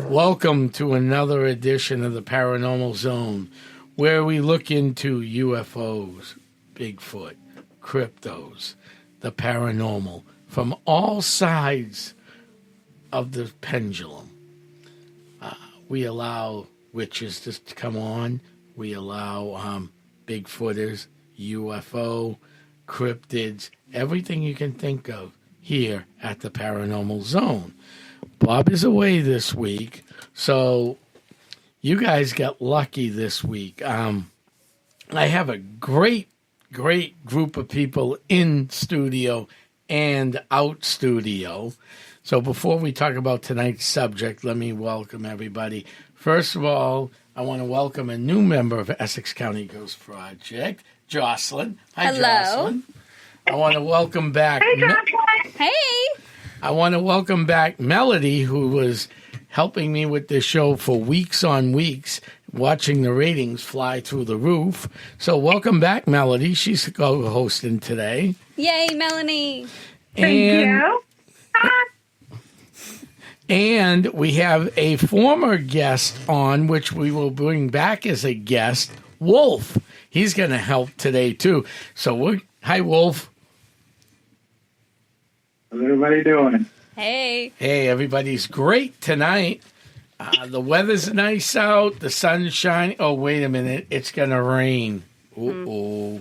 Welcome to another edition of the Paranormal Zone, where we look into UFOs, Bigfoot, cryptos, the paranormal, from all sides of the pendulum. We allow witches to come on. We allow Bigfooters, UFO, cryptids, everything you can think of here at the Paranormal Zone. Bob is away this week, so you guys got lucky this week. I have a great group of people in studio and out studio. So before we talk about tonight's subject, let me welcome everybody. First of all, I want to welcome a new member of Essex County Ghost Project, Jocelyn. Hi, hello. Jocelyn. I want to welcome back... Hey, Jocelyn. Hey. I want to welcome back Melody, who was helping me with this show for weeks on weeks, watching the ratings fly through the roof. So welcome back, Melody. She's co-hosting today. Yay, Melanie. Thank you. And we have a former guest on, which we will bring back as a guest, Wolf. He's going to help today, too. So, hi, Wolf. How's everybody doing? Hey. Hey, everybody's great tonight. The weather's nice out. The sun's shining. Oh, wait a minute. It's going to rain. Uh-oh.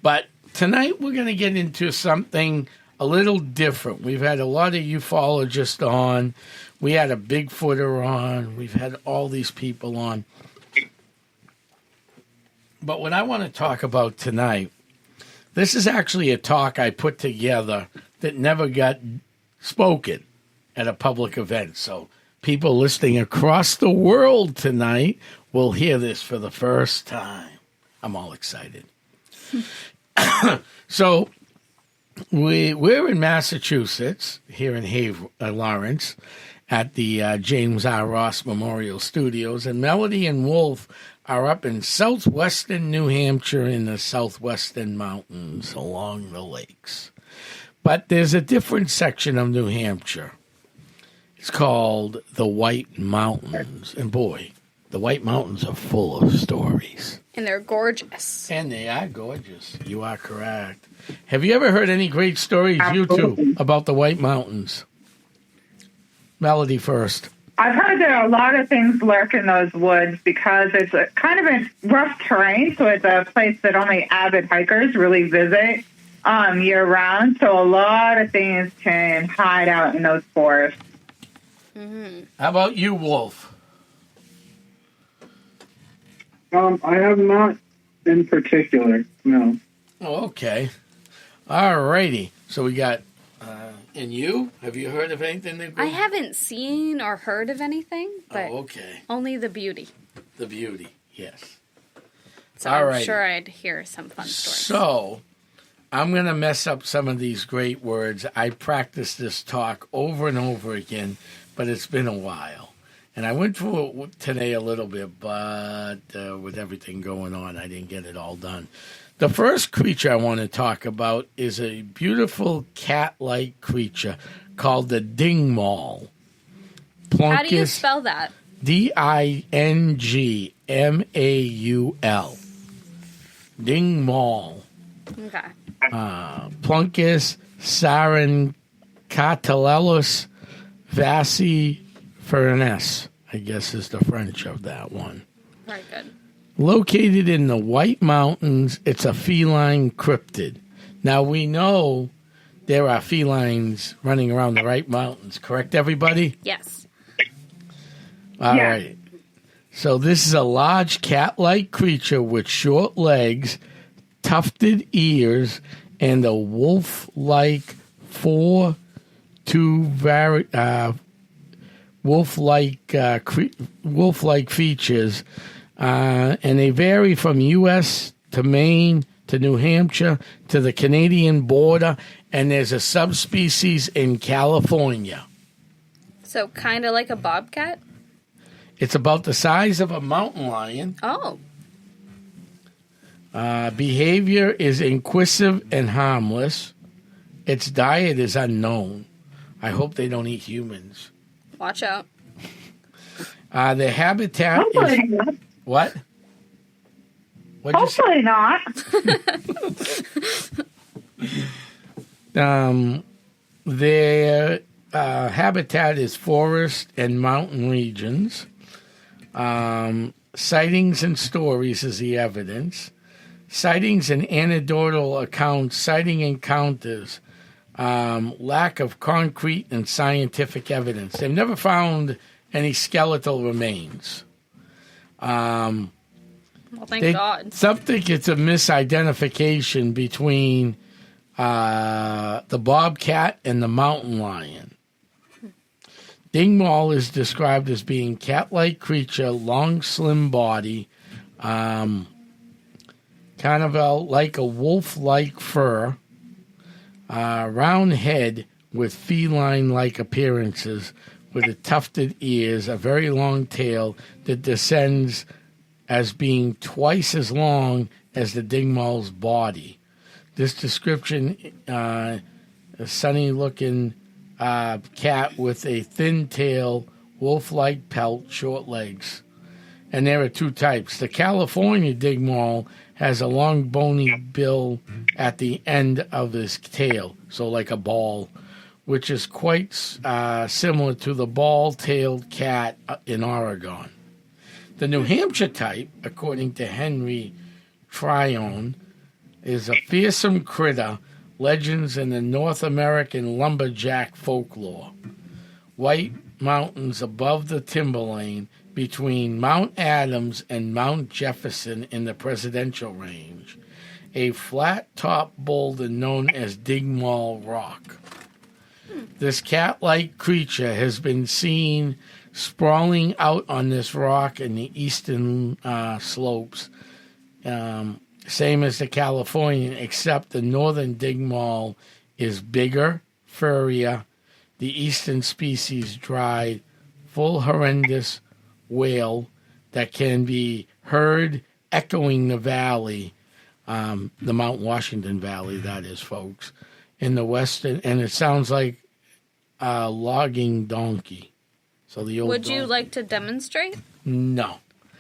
But tonight we're going to get into something a little different. We've had a lot of ufologists on. We had a Bigfooter on. We've had all these people on. But what I want to talk about tonight, this is actually a talk I put together that never got spoken at a public event. So people listening across the world tonight will hear this for the first time. I'm all excited. So we're in Massachusetts, here in Lawrence, at the James R. Ross Memorial Studios, and Melody and Wolf are up in southwestern New Hampshire in the southwestern mountains along the lakes. But there's a different section of New Hampshire. It's called the White Mountains. And boy, the White Mountains are full of stories. And they're gorgeous. And they are gorgeous. You are correct. Have you ever heard any great stories, you two, about the White Mountains? Melody first. I've heard there are a lot of things lurk in those woods because it's a kind of a rough terrain, so it's a place that only avid hikers really visit year-round. So a lot of things can hide out in those forests. Mm-hmm. How about you, Wolf? I have not in particular, no. Oh, okay. All righty. So we got, and you? Have you heard of anything? I haven't seen or heard of anything, but okay. Only the beauty. The beauty, yes. So All I'm right. sure I'd hear some fun stories. So I'm going to mess up some of these great words. I practiced this talk over and over again, but it's been a while. And I went through it today a little bit, but with everything going on, I didn't get it all done. The first creature I want to talk about is a beautiful cat-like creature called the dingmaul. How do you spell that? Dingmaul. Dingmaul. Okay. Pluncus sarencatelellus vassifernus, I guess is the French of that one. Very good. Located in the White Mountains, it's a feline cryptid. Now, we know there are felines running around the White Mountains, correct, everybody? Yes. All right. So this is a large cat-like creature with short legs, tufted ears, and a wolf-like wolf-like features, and they vary from U.S. to Maine to New Hampshire to the Canadian border, and there's a subspecies in California. So kind of like a bobcat? It's about the size of a mountain lion. Oh. Behavior is inquisitive and harmless. Its diet is unknown. I hope they don't eat humans. Watch out. Their habitat Hopefully is... not. What? What'd you say? Hopefully not. Their habitat is forest and mountain regions. Sightings and stories is the evidence. Sightings and anecdotal accounts, sighting encounters, lack of concrete and scientific evidence. They've never found any skeletal remains. Well, thank God. Some think it's a misidentification between the bobcat and the mountain lion. Dingwall is described as being cat-like creature, long, slim body, kind of like a wolf-like fur, round head with feline-like appearances, with the tufted ears, a very long tail that descends as being twice as long as the Dingwall's body. This description, a sunny-looking cat with a thin tail, wolf-like pelt, short legs. And there are two types. The California Dingwall has a long, bony bill at the end of his tail, so like a ball, which is quite similar to the ball-tailed cat in Oregon. The New Hampshire type, according to Henry Tryon, is a fearsome critter, legends in the North American lumberjack folklore. White mountains above the timberline between Mount Adams and Mount Jefferson in the presidential range. A flat-top boulder known as Dingwall Rock. This cat-like creature has been seen sprawling out on this rock in the eastern slopes, same as the Californian, except the northern Dingwall is bigger, furrier. The eastern species dried, full horrendous wail that can be heard echoing the valley, the Mount Washington Valley, that is, folks, in the western, and it sounds like a logging donkey. So the old Would you donkey. like to demonstrate? No.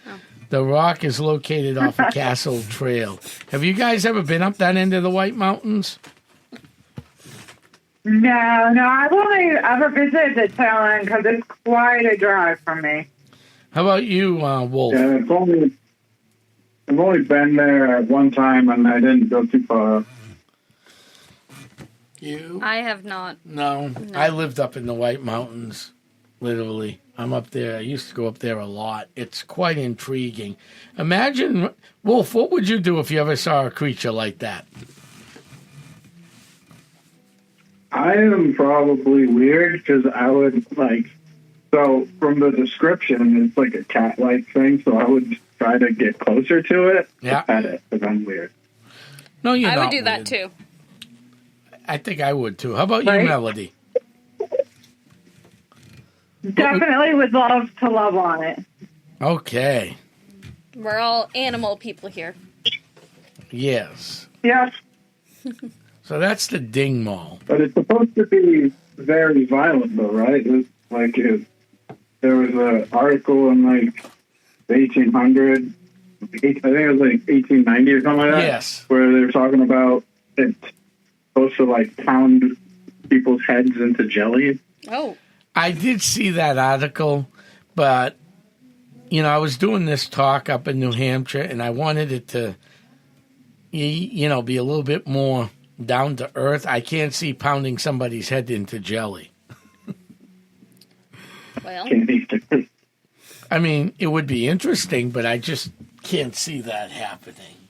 Oh. The rock is located off a Castle Trail. Have you guys ever been up that end of the White Mountains? No, I've only ever visited the tail end because it's quite a drive from me. How about you, Wolf? Yeah, I've only been there at one time, and I didn't go too far. You? I have not. No. I lived up in the White Mountains, literally. I'm up there. I used to go up there a lot. It's quite intriguing. Imagine, Wolf, what would you do if you ever saw a creature like that? I am probably weird because I would so from the description, it's like a cat-like thing, so I would try to get closer to it. Yeah. To pet it, because I'm weird. No, you're I not would do that weird. too. I think I would too. How about Right? you, Melody? Definitely would love to love on it. Okay. We're all animal people here. Yes. Yes. So that's the Dingwall. But it's supposed to be very violent, though, right? It's like there was an article in like 1800, I think it was like 1890 or something like that. Yes. Where they're talking about it's supposed to like pound people's heads into jelly. Oh. I did see that article, but, I was doing this talk up in New Hampshire, and I wanted it to, be a little bit more down to earth. I can't see pounding somebody's head into jelly. Well. I mean, it would be interesting, but I just can't see that happening.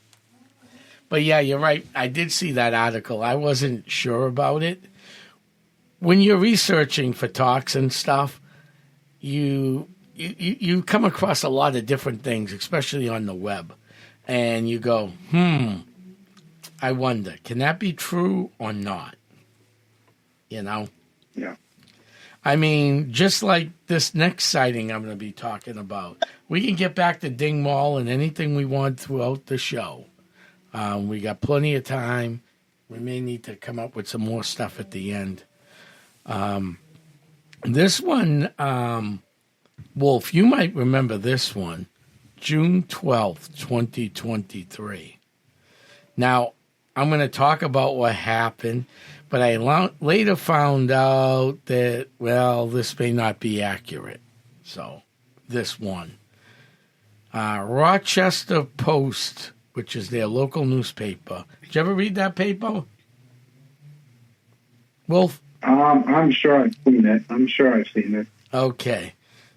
But yeah, you're right. I did see that article. I wasn't sure about it. When you're researching for talks and stuff, you come across a lot of different things, especially on the web. And you go, I wonder, can that be true or not? Yeah. I mean, just like this next sighting I'm going to be talking about, we can get back to Dingwall and anything we want throughout the show. We got plenty of time, We may need to come up with some more stuff at the end. This one, Wolf, you might remember this one. June 12th, 2023. Now, I'm going to talk about what happened, but I later found out that, well, this may not be accurate. So, this one. Rochester Post, which is their local newspaper. Did you ever read that paper? Wolf? I'm sure I've seen it. Okay.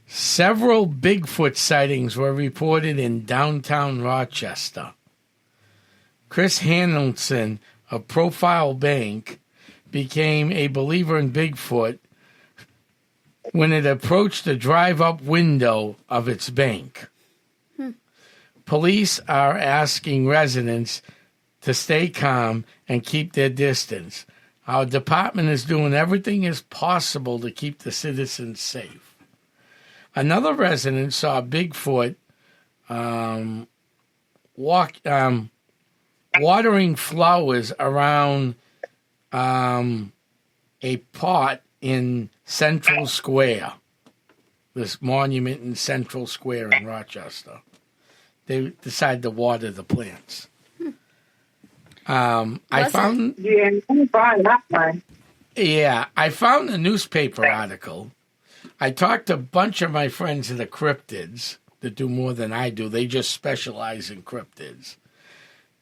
Several Bigfoot sightings were reported in downtown Rochester. Chris Hanelson of Profile Bank became a believer in Bigfoot when it approached the drive-up window of its bank. Police are asking residents to stay calm and keep their distance. Our department is doing everything as possible to keep the citizens safe. Another resident saw Bigfoot watering flowers around a pot in Central Square, this monument in Central Square in Rochester. They decided to water the plants. I found a newspaper article. I talked to a bunch of my friends that are cryptids that do more than I do. They just specialize in cryptids.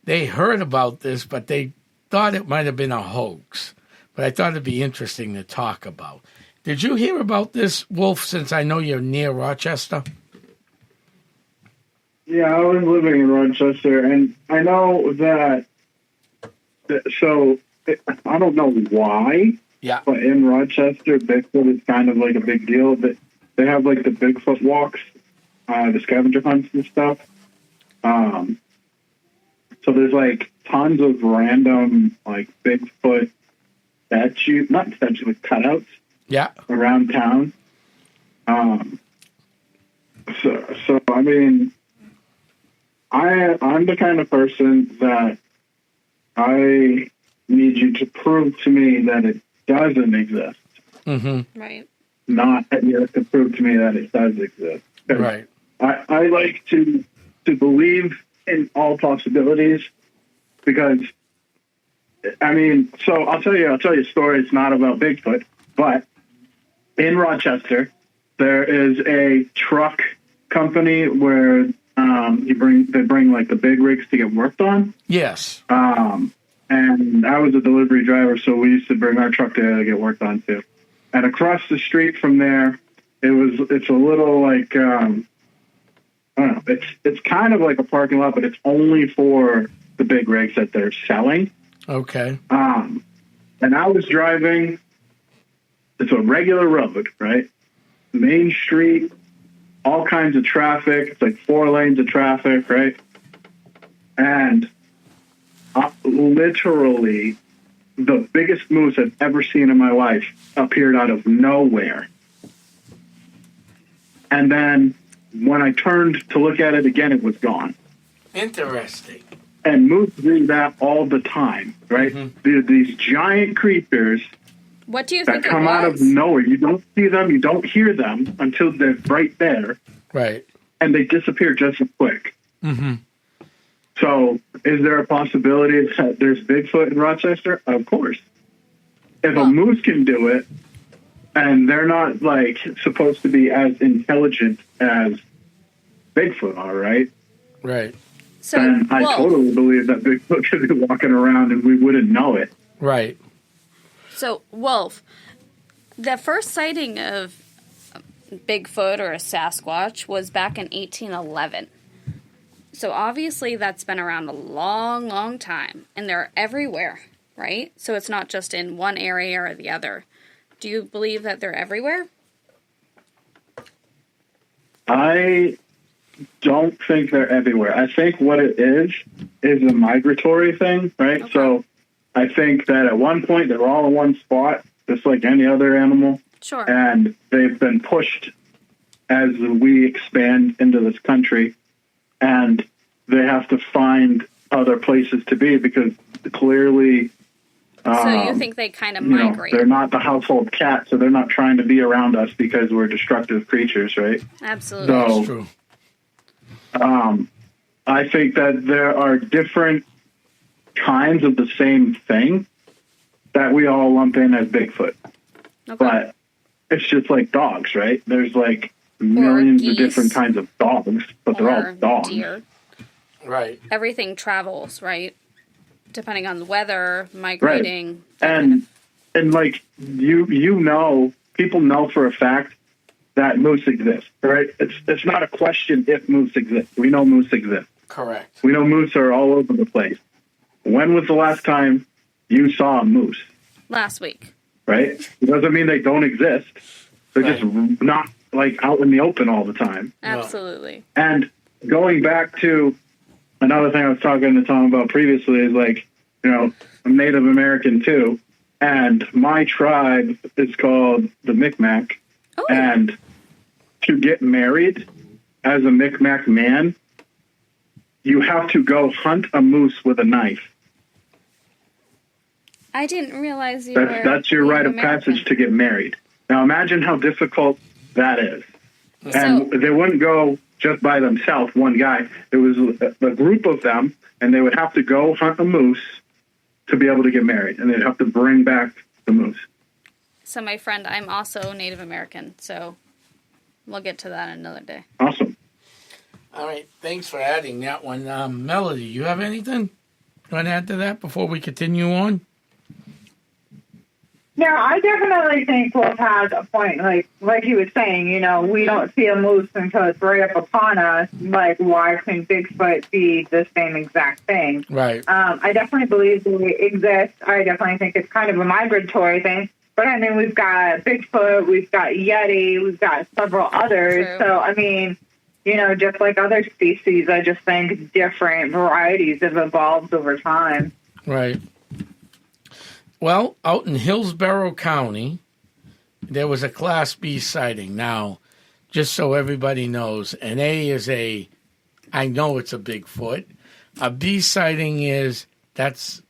They heard about this, but they thought it might have been a hoax. But I thought it'd be interesting to talk about. Did you hear about this, Wolf, since I know you're near Rochester? Yeah, I was living in Rochester, and I know that, so I don't know why. Yeah. But in Rochester, Bigfoot is kind of like a big deal. They have like the Bigfoot walks, the scavenger hunts and stuff. So there's like tons of random like Bigfoot not statues, like cutouts. Yeah. Around town. So I mean, I'm the kind of person that I need you to prove to me that it doesn't exist. Mm-hmm. Right. Not that you have to prove to me that it does exist. Right. I like to believe in all possibilities because, I mean, so I'll tell you a story. It's not about Bigfoot, but in Rochester, there is a truck company where they bring like the big rigs to get worked on. Yes. And I was a delivery driver, so we used to bring our truck there to get worked on too. And across the street from there, it's a little like I don't know. It's kind of like a parking lot, but it's only for the big rigs that they're selling. Okay. And I was driving. It's a regular road, right? Main street, all kinds of traffic. It's like 4 lanes of traffic, right? And literally the biggest moose I've ever seen in my life appeared out of nowhere. And then when I turned to look at it again, it was gone. Interesting. And moose do that all the time, right? Mm-hmm. These giant creatures what do you that think come out of nowhere. You don't see them, you don't hear them until they're right there. Right. And they disappear just as quick. Mm-hmm. So is there a possibility that there's Bigfoot in Rochester? Of course. If a moose can do it, and they're not like supposed to be as intelligent as Bigfoot are, right? Right. So, and I totally believe that Bigfoot could be walking around and we wouldn't know it. Right. So, Wolf, the first sighting of Bigfoot or a Sasquatch was back in 1811. So obviously that's been around a long, long time, and they're everywhere, right? So it's not just in one area or the other. Do you believe that they're everywhere? I don't think they're everywhere. I think what it is a migratory thing, right? Okay. So I think that at one point they were all in one spot, just like any other animal. Sure. And they've been pushed as we expand into this country. And they have to find other places to be because clearly So you think they kind of You know, migrate? they're not the household cat, so they're not trying to be around us because we're destructive creatures, right? Absolutely. So, That's true. I think that there are different kinds of the same thing that we all lump in as Bigfoot. Okay. But it's just like dogs, right? There's like millions of geese. different kinds of dogs, but they're all Or dogs. deer. Right. Everything travels, right? Depending on the weather, migrating. And like you know, people know for a fact that moose exist, right? It's not a question if moose exist. We know moose exist. Correct. We know moose are all over the place. When was the last time you saw a moose? Last week. Right? It doesn't mean they don't exist. They're Right. just not like out in the open all the time. Absolutely. And going back to another thing I was talking to Tom about previously is like, you know, I'm Native American too. And my tribe is called the Micmac. Oh. And to get married as a Micmac man, you have to go hunt a moose with a knife. I didn't realize you were. That's your rite of American. passage to get married. Now imagine how difficult that is. And So, they wouldn't go just by themselves, one guy. It was a group of them, and they would have to go hunt a moose to be able to get married. And they'd have to bring back the moose. so my friend, I'm also Native American, so we'll get to that another day. Awesome. All right. Thanks for adding that one. Melody, you have anything you want to add to that before we continue on? Yeah, I definitely think Wolf has a point. Like he was saying, you know, we don't see a moose until it's right up upon us. Like, why can Bigfoot be the same exact thing? Right. I definitely believe they exist. I definitely think it's kind of a migratory thing. But, I mean, we've got Bigfoot, we've got Yeti, we've got several others. True. So, I mean, you know, just like other species, I just think different varieties have evolved over time. Right. Well, out in Hillsborough County, there was a Class B sighting. Now, just so everybody knows, an A is I know it's a Bigfoot. A B sighting that's,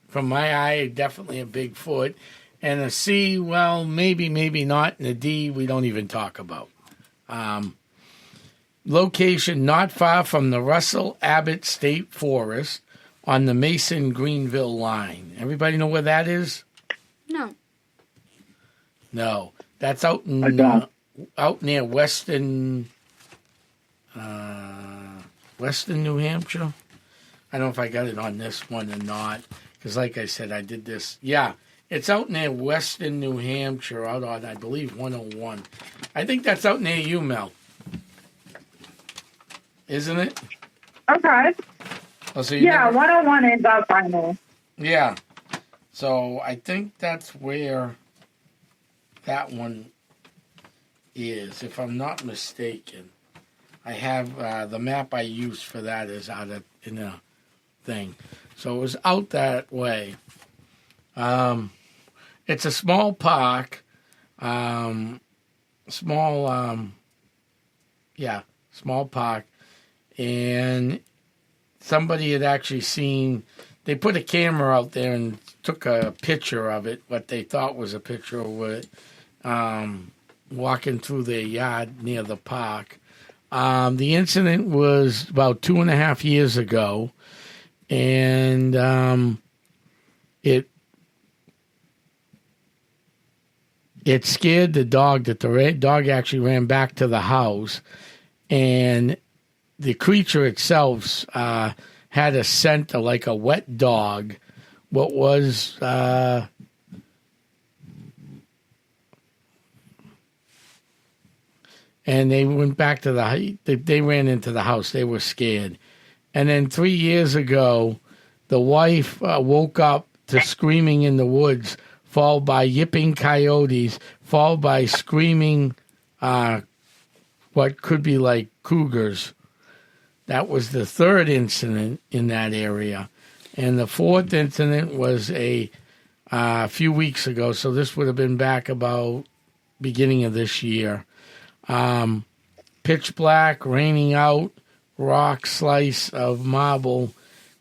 from my eye, definitely a Bigfoot. And a C, well, maybe not. And a D, we don't even talk about. Location not far from the Russell Abbott State Forest on the Mason-Greenville line. Everybody know where that is? No. No. That's out in I don't. out near Weston, New Hampshire. I don't know if I got it on this one or not, because like I said, I did this. Yeah, it's out near Weston, New Hampshire, out on, I believe, 101. I think that's out near you, Mel. Isn't it? Okay. Oh, so you Yeah, never- 101 is up by me. Yeah. So I think that's where that one is, if I'm not mistaken. I have the map I used for that is out in a thing. So it was out that way. It's a small park. Small park. And somebody had actually seen, they put a camera out there and took a picture of it, what they thought was a picture of it, walking through their yard near the park. The incident was about 2.5 years ago, and it scared the dog. That the dog actually ran back to the house, and the creature itself had a scent of like a wet dog. What was and they went back to they ran into the house. They were scared. And then 3 years ago, the wife woke up to screaming in the woods, followed by yipping coyotes, followed by screaming what could be like cougars. That was the third incident in that area. And the fourth incident was a few weeks ago, so this would have been back about beginning of this year. Pitch black, raining out, rock slice of marble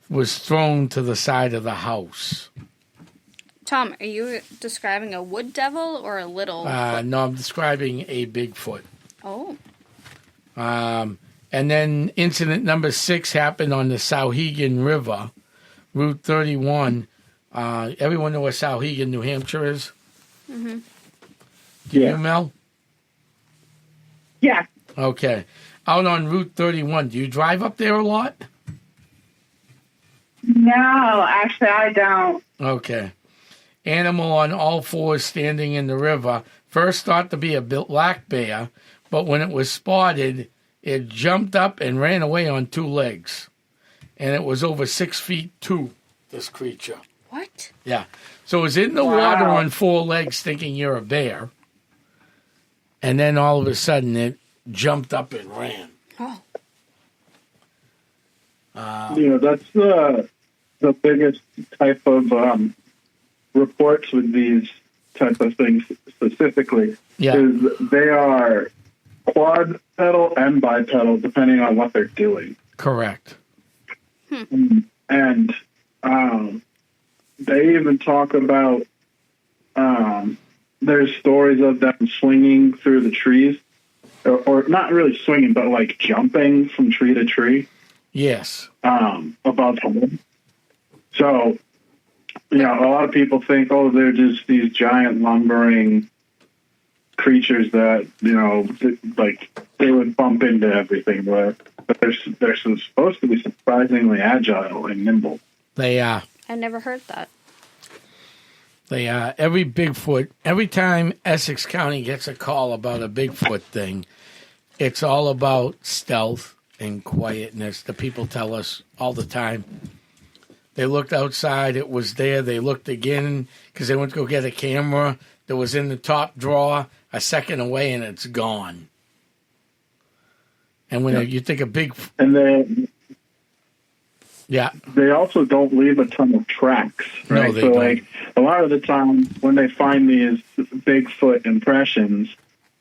was thrown to the side of the house. Tom, are you describing a wood devil or a little? No, I'm describing a Bigfoot. Oh. And then incident number 6 happened on the Sauhegan River, Route 31. Everyone know where Sauhegan, New Hampshire is? Mm-hmm. Do you, Mel? Yeah. Okay. Out on Route 31. Do you drive up there a lot? No, actually, I don't. Okay. Animal on all fours standing in the river. First thought to be a black bear, but when it was spotted, it jumped up and ran away on 2 legs. And it was over 6 feet 2, this creature. What? Yeah. So it was in the water on 4 legs thinking you're a bear. And then all of a sudden it jumped up and ran. Oh. That's the biggest type of reports with these type of things specifically. Yeah. Is they are quadrupedal and bipedal depending on what they're doing. Correct. And they even talk about there's stories of them swinging through the trees, or not really swinging, but like jumping from tree to tree. Yes. Above home. So, a lot of people think, oh, they're just these giant lumbering creatures that, like they would bump into everything. But they're supposed to be surprisingly agile and nimble. They are. I never heard that. They are. Every Bigfoot, every time Essex County gets a call about a Bigfoot thing, it's all about stealth and quietness. The people tell us all the time. They looked outside, it was there. They looked again because they went to go get a camera that was in the top drawer a second away, and it's gone. And when you think of big... And then... Yeah. They also don't leave a ton of tracks, right? No, they so, don't. like, a lot of the time when they find these Bigfoot impressions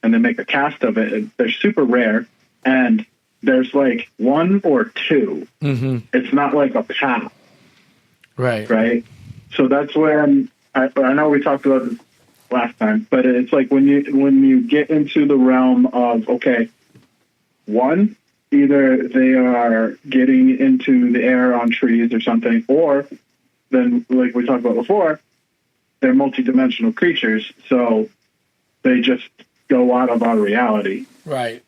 and they make a cast of it, they're super rare, and there's, like, 1 or 2. Mm-hmm. It's not like a path. Right. Right? So that's when... I know we talked about this last time, but it's like when you get into the realm of, okay, 1... either they are getting into the air on trees or something, or then, like we talked about before, they're multidimensional creatures, so they just go out of our reality. Right.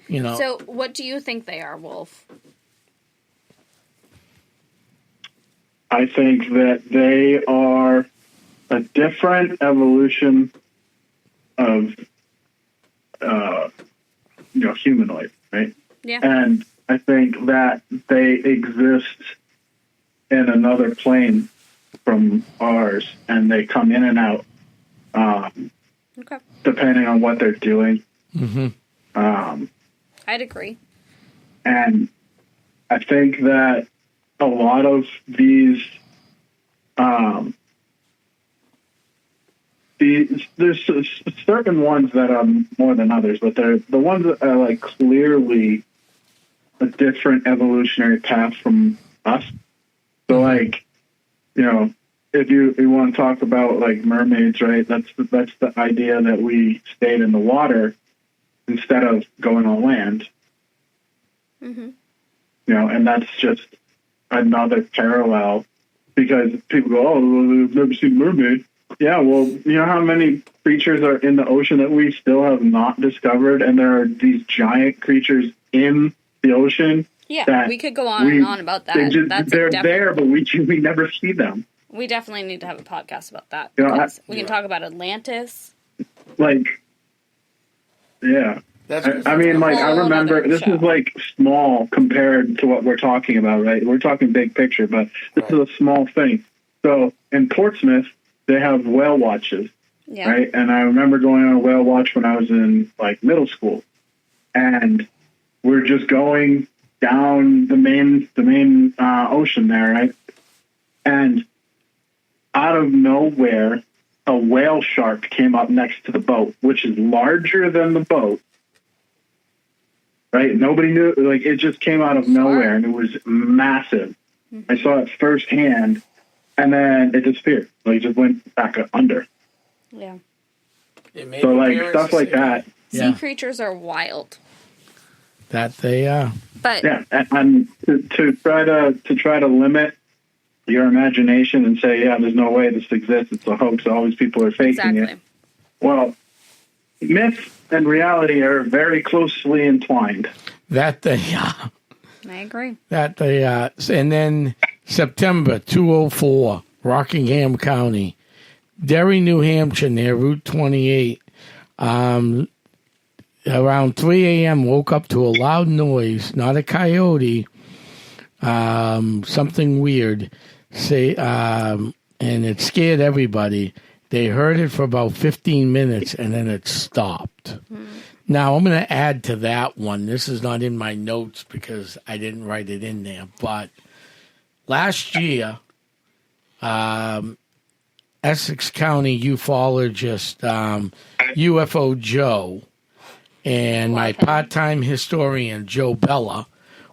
So what do you think they are, Wolf? I think that they are a different evolution of humanoid, right? Yeah. And I think that they exist in another plane from ours, and they come in and out, okay, depending on what they're doing. Mm-hmm. I'd agree. And I think that a lot of these, there's certain ones that are more than others, but they're the ones that are like clearly a different evolutionary path from us. So, like, if you want to talk about like mermaids, right? That's the idea that we stayed in the water instead of going on land. Mm-hmm. And that's just another parallel, because people go, oh, well, they've never seen a mermaid. Yeah, well, you know how many creatures are in the ocean that we still have not discovered, and there are these giant creatures in the ocean? Yeah, we could go on and on about that. They're there, but we never see them. We definitely need to have a podcast about that. We can talk about Atlantis. Like, yeah. I mean, like, I remember, this is, like, small compared to what we're talking about, right? We're talking big picture, but this is a small thing. So, in Portsmouth, they have whale watches, right? And I remember going on a whale watch when I was in, like, middle school. And we're just going down the main ocean there, right? And out of nowhere, a whale shark came up next to the boat, which is larger than the boat. Right? Nobody knew. Like, it just came out of nowhere, and it was massive. Mm-hmm. I saw it firsthand, and then it disappeared. Like, it just went back under. Yeah. So, like, stuff like that. Sea creatures are wild. That they are. But Yeah, and to try to limit your imagination and say, yeah, there's no way this exists. It's a hoax. All these people are faking it. Well, myth and reality are very closely entwined. That they are. I agree. That they are. And then September 2004, Rockingham County, Derry, New Hampshire, near Route 28. Around 3 a.m., woke up to a loud noise, not a coyote, something weird. And it scared everybody. They heard it for about 15 minutes, and then it stopped. Now, I'm going to add to that one. This is not in my notes because I didn't write it in there. But last year, Essex County ufologist UFO Joe and my part-time historian, Joe Bella,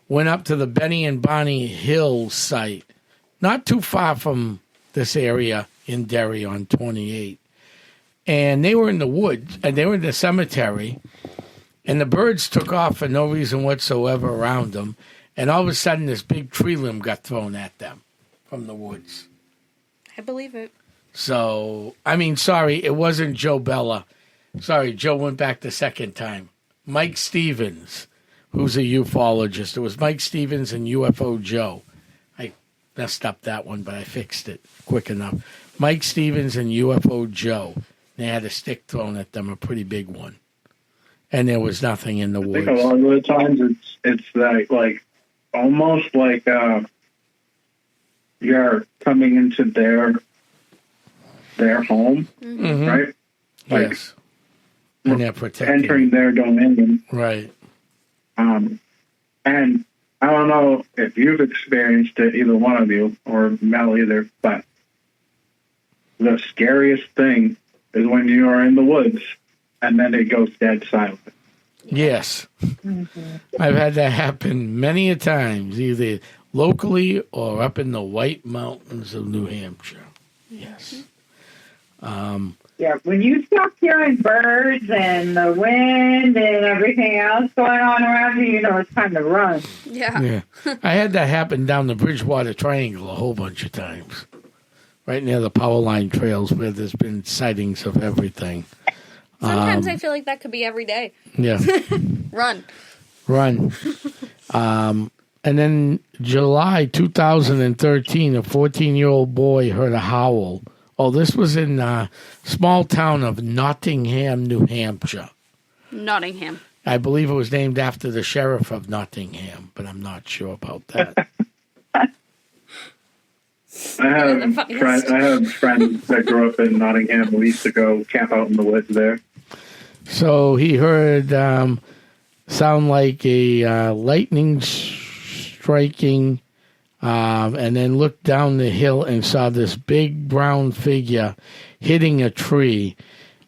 went up to the Benny and Bonnie Hill site, not too far from this area in Derry on 28. And they were in the woods, and they were in the cemetery, and the birds took off for no reason whatsoever around them. And all of a sudden, this big tree limb got thrown at them from the woods. I believe it. So, I mean, sorry, it wasn't Joe Bella. Sorry, Joe went back the second time. Mike Stevens, who's a ufologist. It was Mike Stevens and UFO Joe. I messed up that one, but I fixed it quick enough. Mike Stevens and UFO Joe. They had a stick thrown at them, a pretty big one. And there was nothing in the woods. I think a lot of the times it's like almost like you're coming into their home, right? Like, yes. And they're protecting. Entering their domain. Right. And I don't know if you've experienced it, either one of you, or Mel either, but the scariest thing is when you are in the woods and then it goes dead silent. Yes. I've had that happen many a times, either locally or up in the White Mountains of New Hampshire. Yes. Yeah, when you stop hearing birds and the wind and everything else going on around you, you know it's time to run. Yeah. I had that happen down the Bridgewater Triangle a whole bunch of times. Right near the power line trails where there's been sightings of everything. Sometimes I feel like that could be every day. Yeah. Run. And then July 2013, a 14-year-old boy heard a howl. Oh, this was in a small town of Nottingham, New Hampshire. Nottingham. I believe it was named after the sheriff of Nottingham, but I'm not sure about that. I have friends that grew up in Nottingham. We used to go camp out in the woods there. So he heard sound like a lightning striking, and then looked down the hill and saw this big brown figure hitting a tree.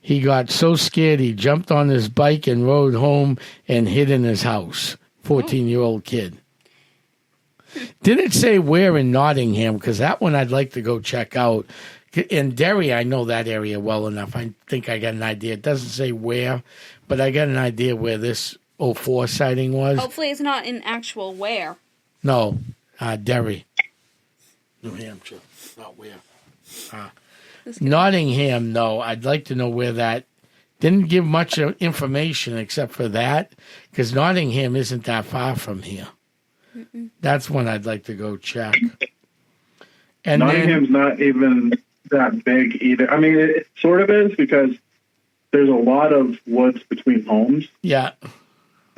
He got so scared he jumped on his bike and rode home and hid in his house. 14-year-old kid. Didn't say where in Nottingham, because that one I'd like to go check out. In Derry, I know that area well enough. I think I got an idea. It doesn't say where, but I got an idea where this 04 sighting was. Hopefully it's not in actual where. No, Derry, New Hampshire, not where. Nottingham, no. I'd like to know where that. Didn't give much information except for that, because Nottingham isn't that far from here. That's one I'd like to go check. And Nottingham's not even that big either. I mean, it sort of is because there's a lot of woods between homes. Yeah.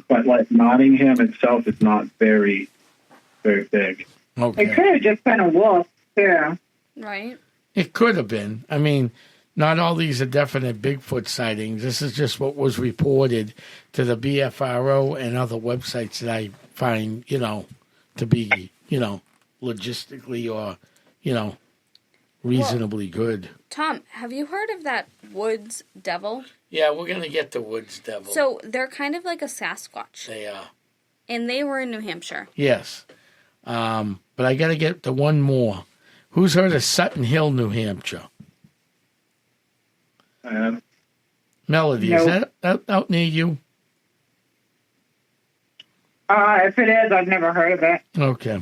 But like Nottingham itself is not very, very big. Okay. It could have just been a wolf, too. Right. It could have been. I mean, not all these are definite Bigfoot sightings. This is just what was reported to the BFRO and other websites that I find, to be, logistically or, reasonably good. Tom, have you heard of that woods devil? Yeah, we're going to get the woods devil. So they're kind of like a Sasquatch. They are. And they were in New Hampshire. Yes. But I got to get the one more. Who's heard of Sutton Hill, New Hampshire? Melody, Nope. Is that out near you? If it is, I've never heard of it. Okay.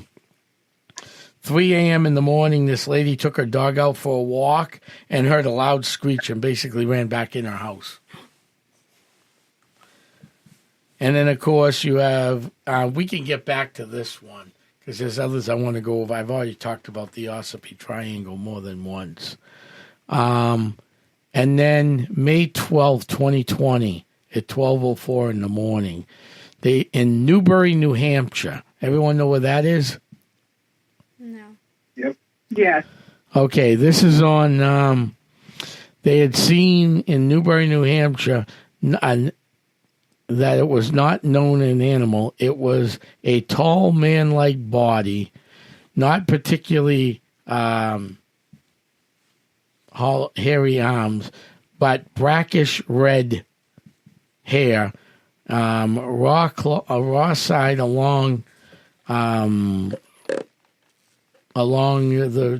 3 a.m. in the morning, this lady took her dog out for a walk and heard a loud screech and basically ran back in her house. And then, of course, you have, we can get back to this one because there's others I want to go over. I've already talked about the Ossipee Triangle more than once. And then May 12th, 2020, at 12:04 in the morning, in Newbury, New Hampshire. Everyone know where that is? No. Yep. Yes. Okay, this is on, they had seen in Newbury, New Hampshire, that it was not known an animal. It was a tall man-like body, not particularly hairy arms, but brackish red hair, raw side along the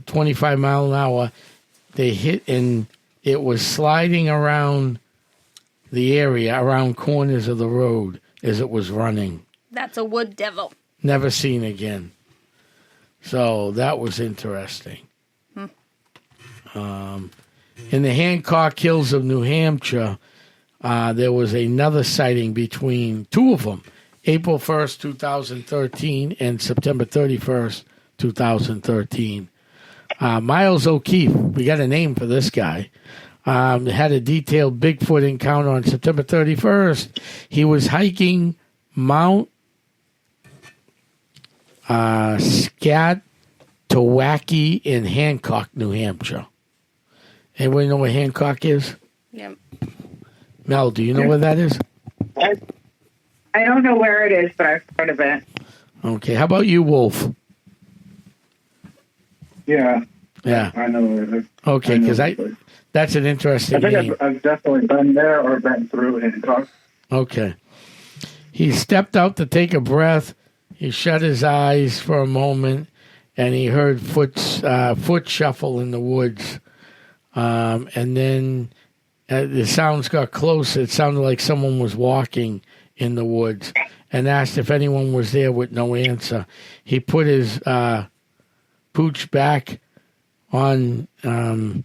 25 mile an hour. They hit and it was sliding around the area, around corners of the road as it was running. That's a wood devil. Never seen again. So that was interesting. In the Hancock Hills of New Hampshire, there was another sighting between two of them, April 1st, 2013 and September 31st, 2013. Miles O'Keefe, we got a name for this guy, had a detailed Bigfoot encounter on September 31st. He was hiking Mount Scatawaki in Hancock, New Hampshire. Anyone know where Hancock is? Yep. Mel, do you know where that is? I don't know where it is, but I've heard of it. Okay. How about you, Wolf? Yeah. Yeah. I know where it is. Okay, because that's an interesting I name. think I've definitely been there or been through Hancock. Okay. He stepped out to take a breath. He shut his eyes for a moment, and he heard foot shuffle in the woods. And then the sounds got closer. It sounded like someone was walking in the woods, and asked if anyone was there with no answer. He put his pooch back on and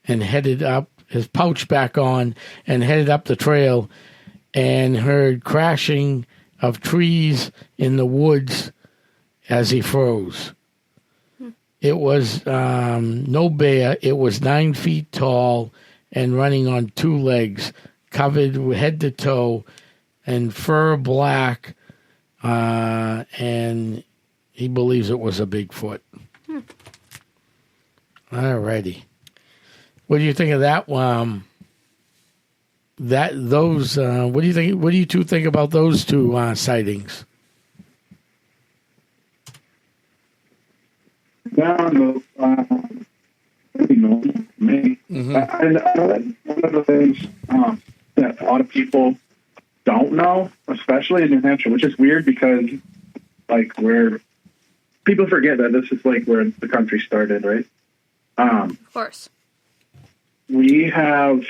headed up, his pouch back on, and headed up the trail, and heard crashing of trees in the woods as he froze. It was no bear. It was 9 feet tall and running on 2 legs, covered head to toe, and fur black, and he believes it was a Bigfoot. Alrighty. What do you think of that? What do you think? What do you two think about those two sightings? No, pretty normal to me. I know that one of the things that a lot of people don't know, especially in New Hampshire, which is weird because, like, people forget that this is like where the country started, right? Of course. We have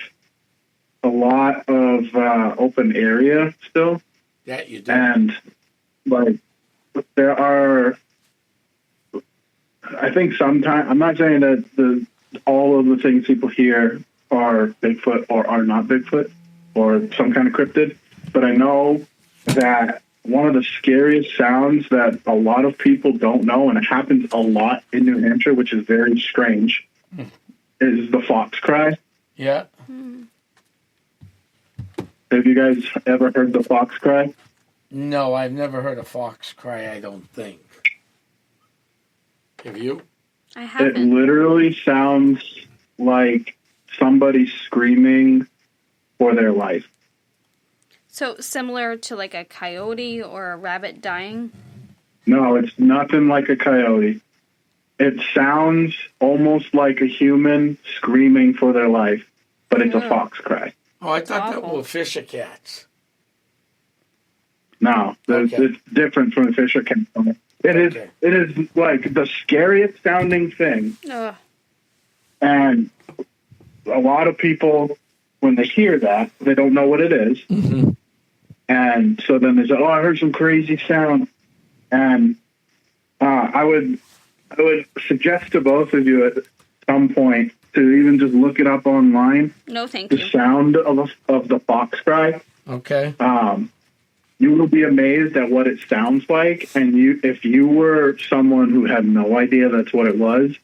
a lot of open area still, That you do. and like there are. I think sometimes, I'm not saying that all of the things people hear are Bigfoot or are not Bigfoot or some kind of cryptid, but I know that one of the scariest sounds that a lot of people don't know, and it happens a lot in New Hampshire, which is very strange, is the fox cry. Yeah. Have you guys ever heard the fox cry? No, I've never heard a fox cry, I don't think. Have you? I It haven't. literally sounds like somebody screaming for their life. So similar to like a coyote or a rabbit dying? No, it's nothing like a coyote. It sounds almost like a human screaming for their life, but it's a fox cry. Oh, I thought that Awful. were fisher cats. No, Okay. it's different from the fisher cat. It is like the scariest sounding thing. Ugh. And a lot of people, when they hear that, they don't know what it is. Mm-hmm. And so then they say, "Oh, I heard some crazy sound." And I would suggest to both of you at some point to even just look it up online. No, thank the you. sound of the fox cry. Okay. You will be amazed at what it sounds like. And if you were someone who had no idea that's what it was,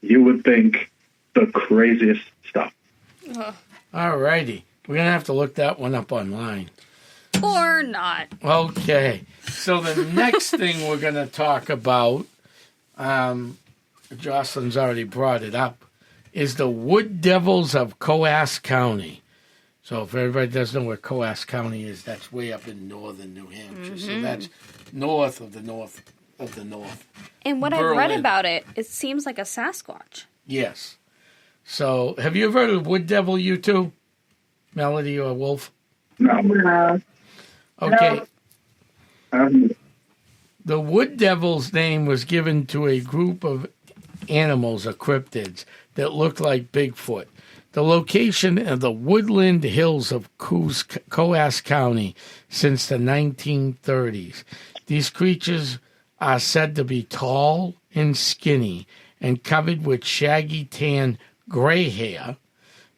you would think the craziest stuff. Ugh. All righty. We're going to have to look that one up online. Or not. Okay. So the next thing we're going to talk about, Jocelyn's already brought it up, is the Wood Devils of Coas County. So if everybody doesn't know where Coas County is, that's way up in northern New Hampshire. Mm-hmm. So that's north of the north of the north. And what I've read about it, it seems like a Sasquatch. Yes. So have you ever heard of Wood Devil, you two? Melody or Wolf? No. Okay. No. The Wood Devil's name was given to a group of animals or cryptids that looked like Bigfoot. The location of the woodland hills of Coas County since the 1930s. These creatures are said to be tall and skinny and covered with shaggy tan gray hair,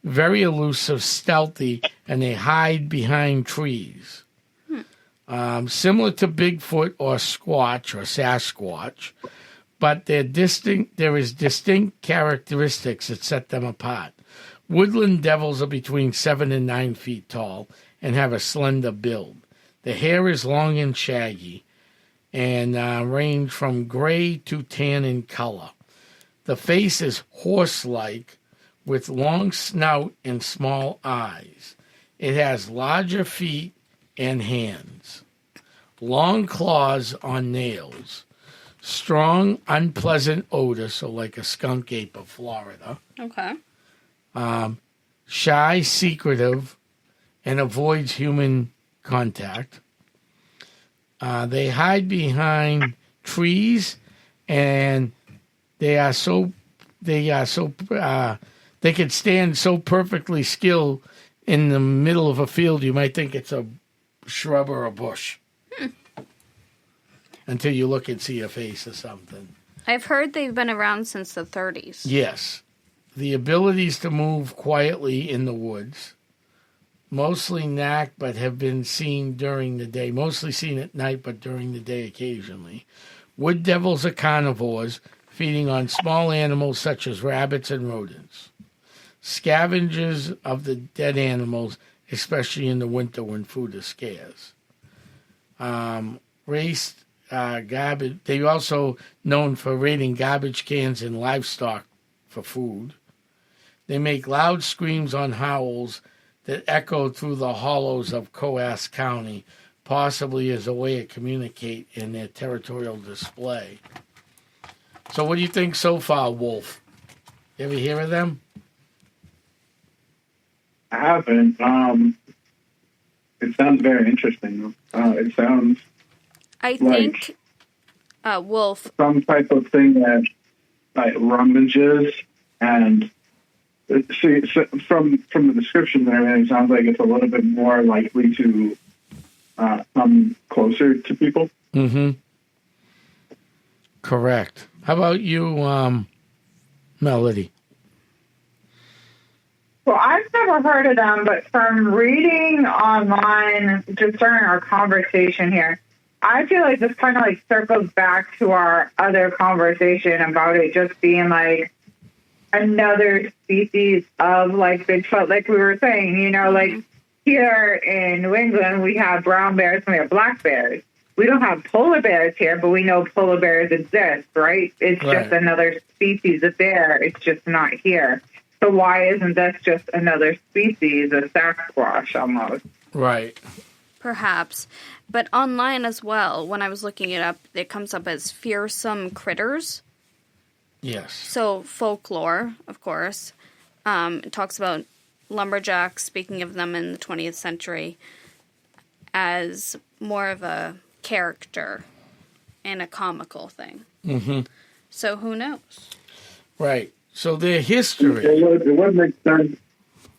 very elusive, stealthy, and they hide behind trees. Similar to Bigfoot or Squatch or Sasquatch, but there is distinct characteristics that set them apart. Woodland devils are between 7 and 9 feet tall and have a slender build. The hair is long and shaggy and range from gray to tan in color. The face is horse-like with long snout and small eyes. It has larger feet and hands, long claws on nails, strong, unpleasant odor, so like a skunk ape of Florida, Okay. shy, secretive, and avoids human contact. They hide behind trees, and they can stand so perfectly still in the middle of a field you might think it's a shrub or a bush. Until you look and see a face or something. I've heard they've been around since the 30s. Yes. The abilities to move quietly in the woods, mostly knack but have been seen during the day, mostly seen at night but during the day occasionally. Wood devils are carnivores, feeding on small animals such as rabbits and rodents. Scavengers of the dead animals, especially in the winter when food is scarce. Garbage. They're also known for raiding garbage cans and livestock for food. They make loud screams on howls that echo through the hollows of Coas County, possibly as a way to communicate in their territorial display. So what do you think so far, Wolf? You ever hear of them? I haven't. It sounds very interesting. It sounds I think Wolf. some type of thing that like rummages and see so from the description and everything, it sounds like it's a little bit more likely to come closer to people. Mm-hmm. Correct. How about you, Melody? Well, I've never heard of them, but from reading online, just during our conversation here, I feel like this kind of like circles back to our other conversation about it just being like another species of like Bigfoot. Like we were saying, you know, like here in New England, we have brown bears and we have black bears. We don't have polar bears here, but we know polar bears exist, right? It's just another species of bear. It's just not here. So why isn't this just another species of Sasquatch almost? Right. Perhaps. But online as well, when I was looking it up, it comes up as fearsome critters. Yes. So folklore, of course. It talks about lumberjacks, speaking of them in the 20th century, as more of a character and a comical thing. Mm-hmm. So who knows? Right. So their history. It would make sense.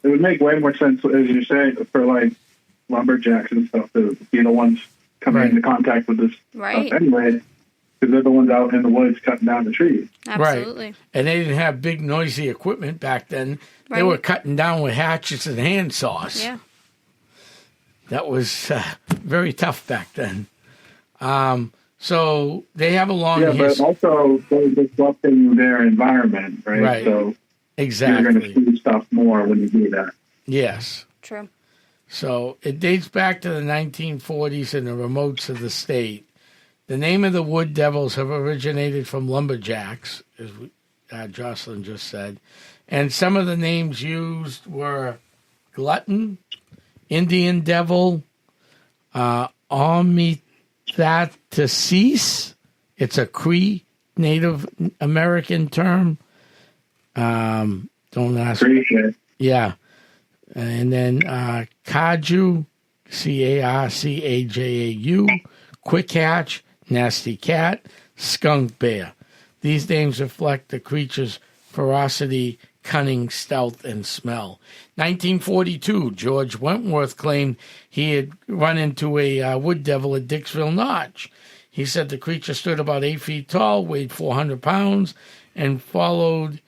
It would make way more sense, as you say, for like lumberjacks and stuff to be the ones coming into contact with this Right. stuff anyway, because they're the ones out in the woods cutting down the trees. Absolutely. Right. And they didn't have big, noisy equipment back then. They Right. were cutting down with hatchets and hand saws. Yeah. That was very tough back then. So they have a long Yeah, but history. also they're disrupting their environment, right? Right. So Exactly. you're going to see stuff more when you do that. Yes. True. So it dates back to the 1940s in the remotes of the state. The name of the wood devils have originated from lumberjacks, as Jocelyn just said. And some of the names used were glutton, Indian devil, Omnithatsis. It's a Cree Native American term. Don't ask. Appreciate it. Yeah. And then Kaju, Carcajau, Quick Hatch, Nasty Cat, Skunk Bear. These names reflect the creature's ferocity, cunning, stealth, and smell. 1942, George Wentworth claimed he had run into a wood devil at Dixville Notch. He said the creature stood about 8 feet tall, weighed 400 pounds, and followed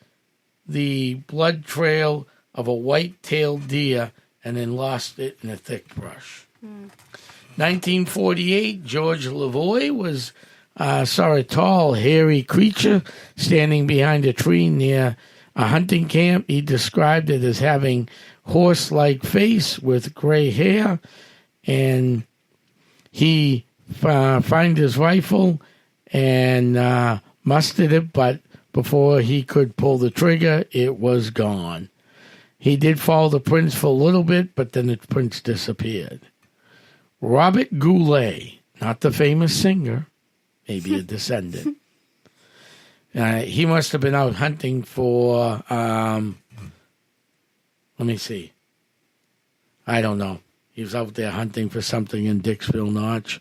the blood trail of a white-tailed deer and then lost it in a thick brush. 1948, George Lavoie saw a tall, hairy creature standing behind a tree near a hunting camp. He described it as having horse-like face with gray hair, and he found his rifle and mustered it, but before he could pull the trigger, it was gone. He did follow the prints for a little bit, but then the prints disappeared. Robert Goulet, not the famous singer, maybe a descendant. He must have been out hunting for, let me see. I don't know. He was out there hunting for something in Dixville Notch.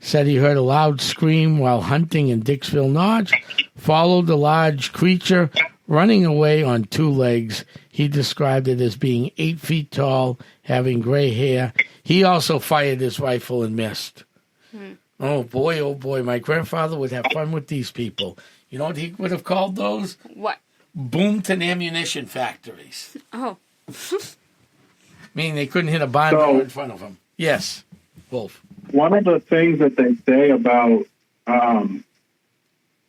Said he heard a loud scream while hunting in Dixville Notch, followed the large creature running away on two legs. He described it as being 8 feet tall, having gray hair. He also fired his rifle and missed. Oh boy, my grandfather would have fun with these people. You know what he would have called those? What? Boomton ammunition factories. Oh. Meaning they couldn't hit a barn door in front of them. Yes, Wolf. One of the things that they say about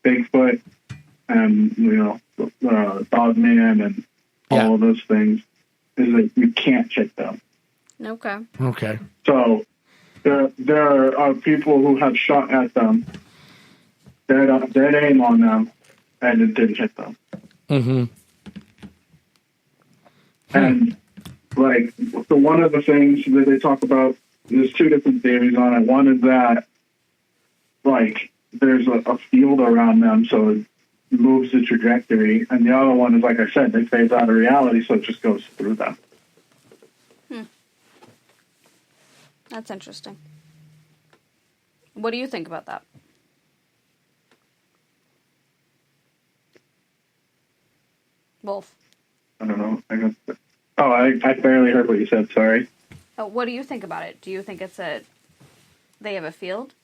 Bigfoot and, Dogman and all of those things is that you can't hit them. Okay. Okay. So there are people who have shot at them, dead aim on them, and it didn't hit them. Mm-hmm. And, so one of the things that they talk about, there's two different theories on it. One is that, there's a field around them, so it moves the trajectory. And the other one is, like I said, they phase out of reality, so it just goes through them. That's interesting. What do you think about that? Wolf. I don't know. I barely heard what you said. Sorry. Oh, what do you think about it? Do you think they have a field?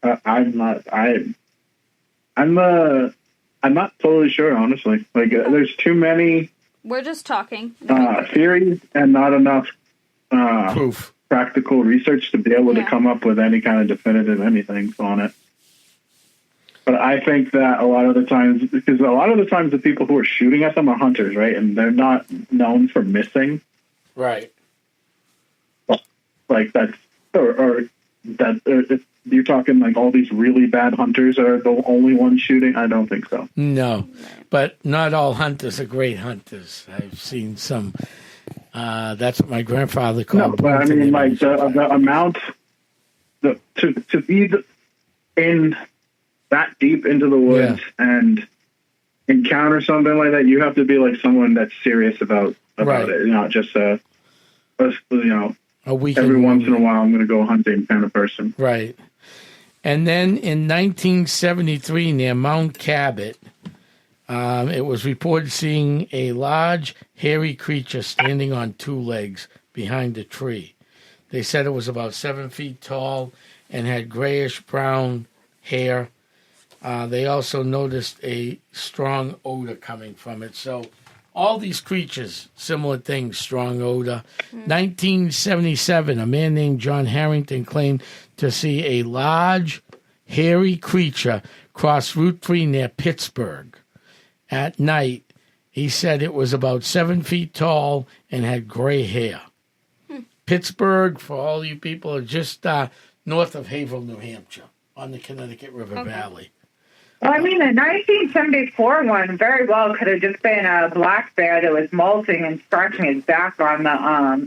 I'm not totally sure, honestly. There's too many We're just talking. theories and not enough Proof. practical research to be able to come up with any kind of definitive anything on it. But I think that a lot of the times the people who are shooting at them are hunters, right? And they're not known for missing. Right. If you're talking all these really bad hunters are the only ones shooting, I don't think so. No, but not all hunters are great hunters. I've seen some. That's what my grandfather called. No, but I mean, the amount to be in that deep into the woods and encounter something like that, you have to be someone that's serious about right. it, not just A weekend every once in a warrior. while I'm going to go hunting kind of person. Right. And then in 1973, near Mount Cabot, it was reported seeing a large, hairy creature standing on two legs behind a tree. They said it was about 7 feet tall and had grayish-brown hair. They also noticed a strong odor coming from it. So all these creatures, similar things, strong odor. 1977, a man named John Harrington claimed to see a large, hairy creature cross Route 3 near Pittsburgh. At night, he said it was about 7 feet tall and had gray hair. Pittsburgh, for all you people, are just north of Haverhill, New Hampshire, on the Connecticut River Valley. Well, I mean, the 1974 one very well could have just been a black bear that was molting and scratching his back on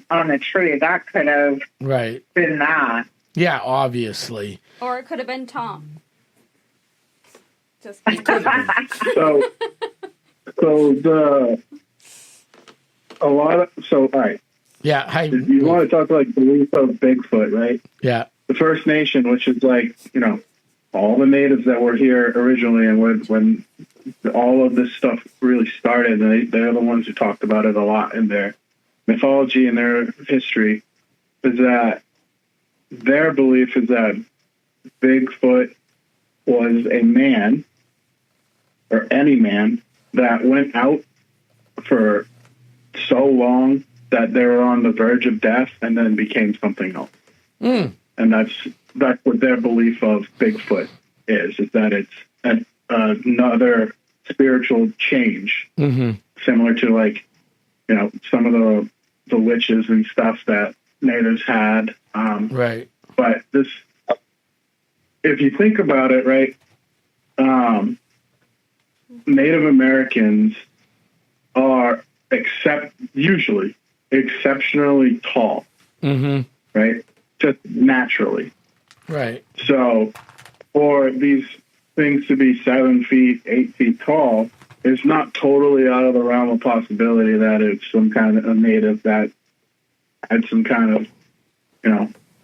the tree. That could have been that. Yeah, obviously. Or it could have been Tom. Just So all right. Yeah, hi. You want to talk like belief of Bigfoot, right? Yeah. The First Nation, which is like, all the natives that were here originally, and when all of this stuff really started, they're the ones who talked about it a lot in their mythology and their history, is that their belief is that Bigfoot was a man, or any man, that went out for so long that they were on the verge of death and then became something else. And that's what their belief of Bigfoot is that it's another spiritual change, similar to like, some of the witches and stuff that natives had. Right. But this, if you think about it, right, Native Americans are usually exceptionally tall, right? Just naturally. Right. So for these things to be 7 feet, 8 feet tall, it's not totally out of the realm of possibility that it's some kind of a native that had some kind of,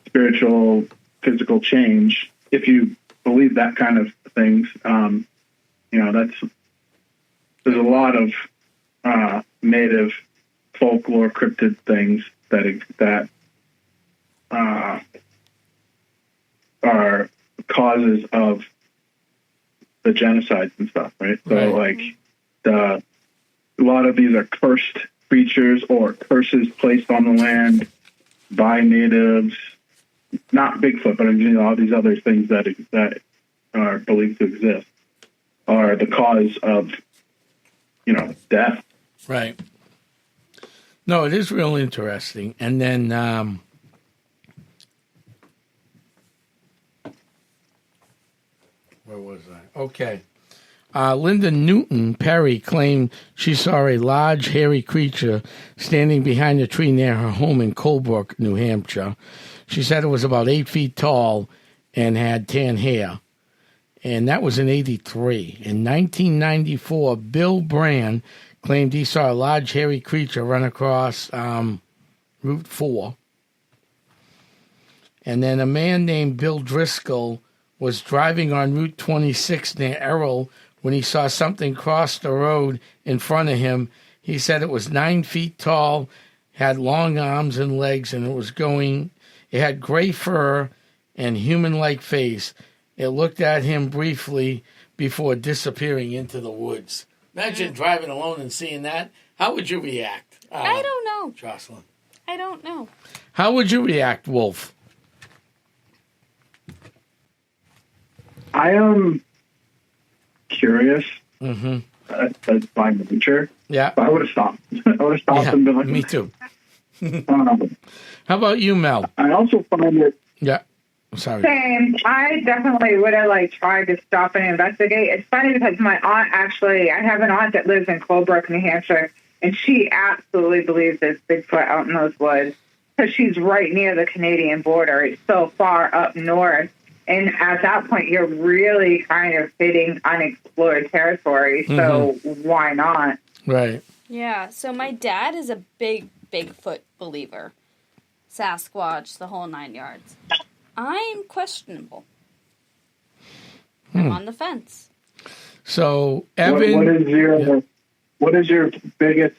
spiritual, physical change. If you believe that kind of things, there's a lot of native folklore, cryptid things that are causes of the genocides and stuff, right? So, like, a lot of these are cursed creatures or curses placed on the land by natives. Not Bigfoot, but all these other things that are believed to exist are the cause of, death. Right. No, it is real interesting. And then where was I? Okay. Linda Newton Perry claimed she saw a large, hairy creature standing behind a tree near her home in Colebrook, New Hampshire. She said it was about 8 feet tall and had tan hair. And that was in 1983. In 1994, Bill Brand claimed he saw a large, hairy creature run across Route 4. And then a man named Bill Driscoll was driving on Route 26 near Errol when he saw something cross the road in front of him. He said it was 9 feet tall, had long arms and legs, and it had gray fur and human-like face. It looked at him briefly before disappearing into the woods. Imagine driving alone and seeing that. How would you react? I don't know. Jocelyn. I don't know. How would you react, Wolf? I am curious. That's by nature. Yeah. But I would have stopped. And been like, me too. How about you, Mel? I also find it. Yeah. Sorry. Same. I definitely would have tried to stop and investigate. It's funny because my aunt I have an aunt that lives in Colebrook, New Hampshire, and she absolutely believes there's Bigfoot out in those woods because she's right near the Canadian border. It's so far up north. And at that point, you're really kind of hitting unexplored territory. So why not? Right. Yeah. So my dad is a big Bigfoot believer. Sasquatch, the whole 9 yards. I'm questionable. I'm on the fence. So, Evan... What is your biggest,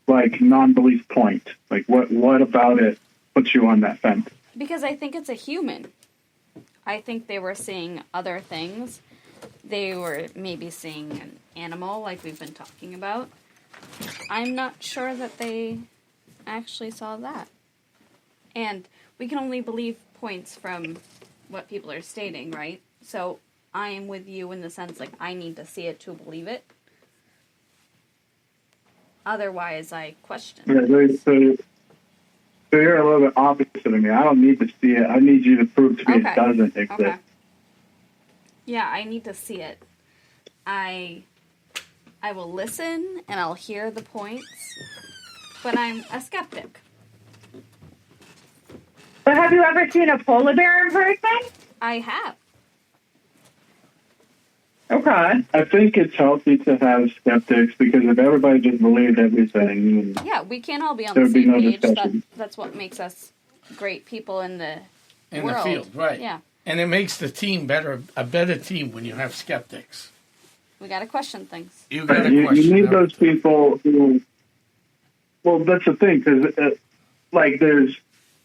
non-belief point? Like, what about it puts you on that fence? Because I think it's a human. I think they were seeing other things. They were maybe seeing an animal, like we've been talking about. I'm not sure that they actually saw that. And we can only believe points from what people are stating, right? So I am with you in the sense, like, I need to see it to believe it. Otherwise, I question. Yeah, so you're a little bit opposite of me. I don't need to see it. I need you to prove to me it doesn't exist. Okay. Yeah, I need to see it. I will listen and I'll hear the points, but I'm a skeptic. But have you ever seen a polar bear in person? I have. Okay. I think it's healthy to have skeptics because if everybody just believed everything... Yeah, we can't all be on the same page. That's what makes us great people in the world. the field, right. Yeah. And it makes the team a better team when you have skeptics. We got to question things. You got to question. You need those people who... Well, that's the thing, because,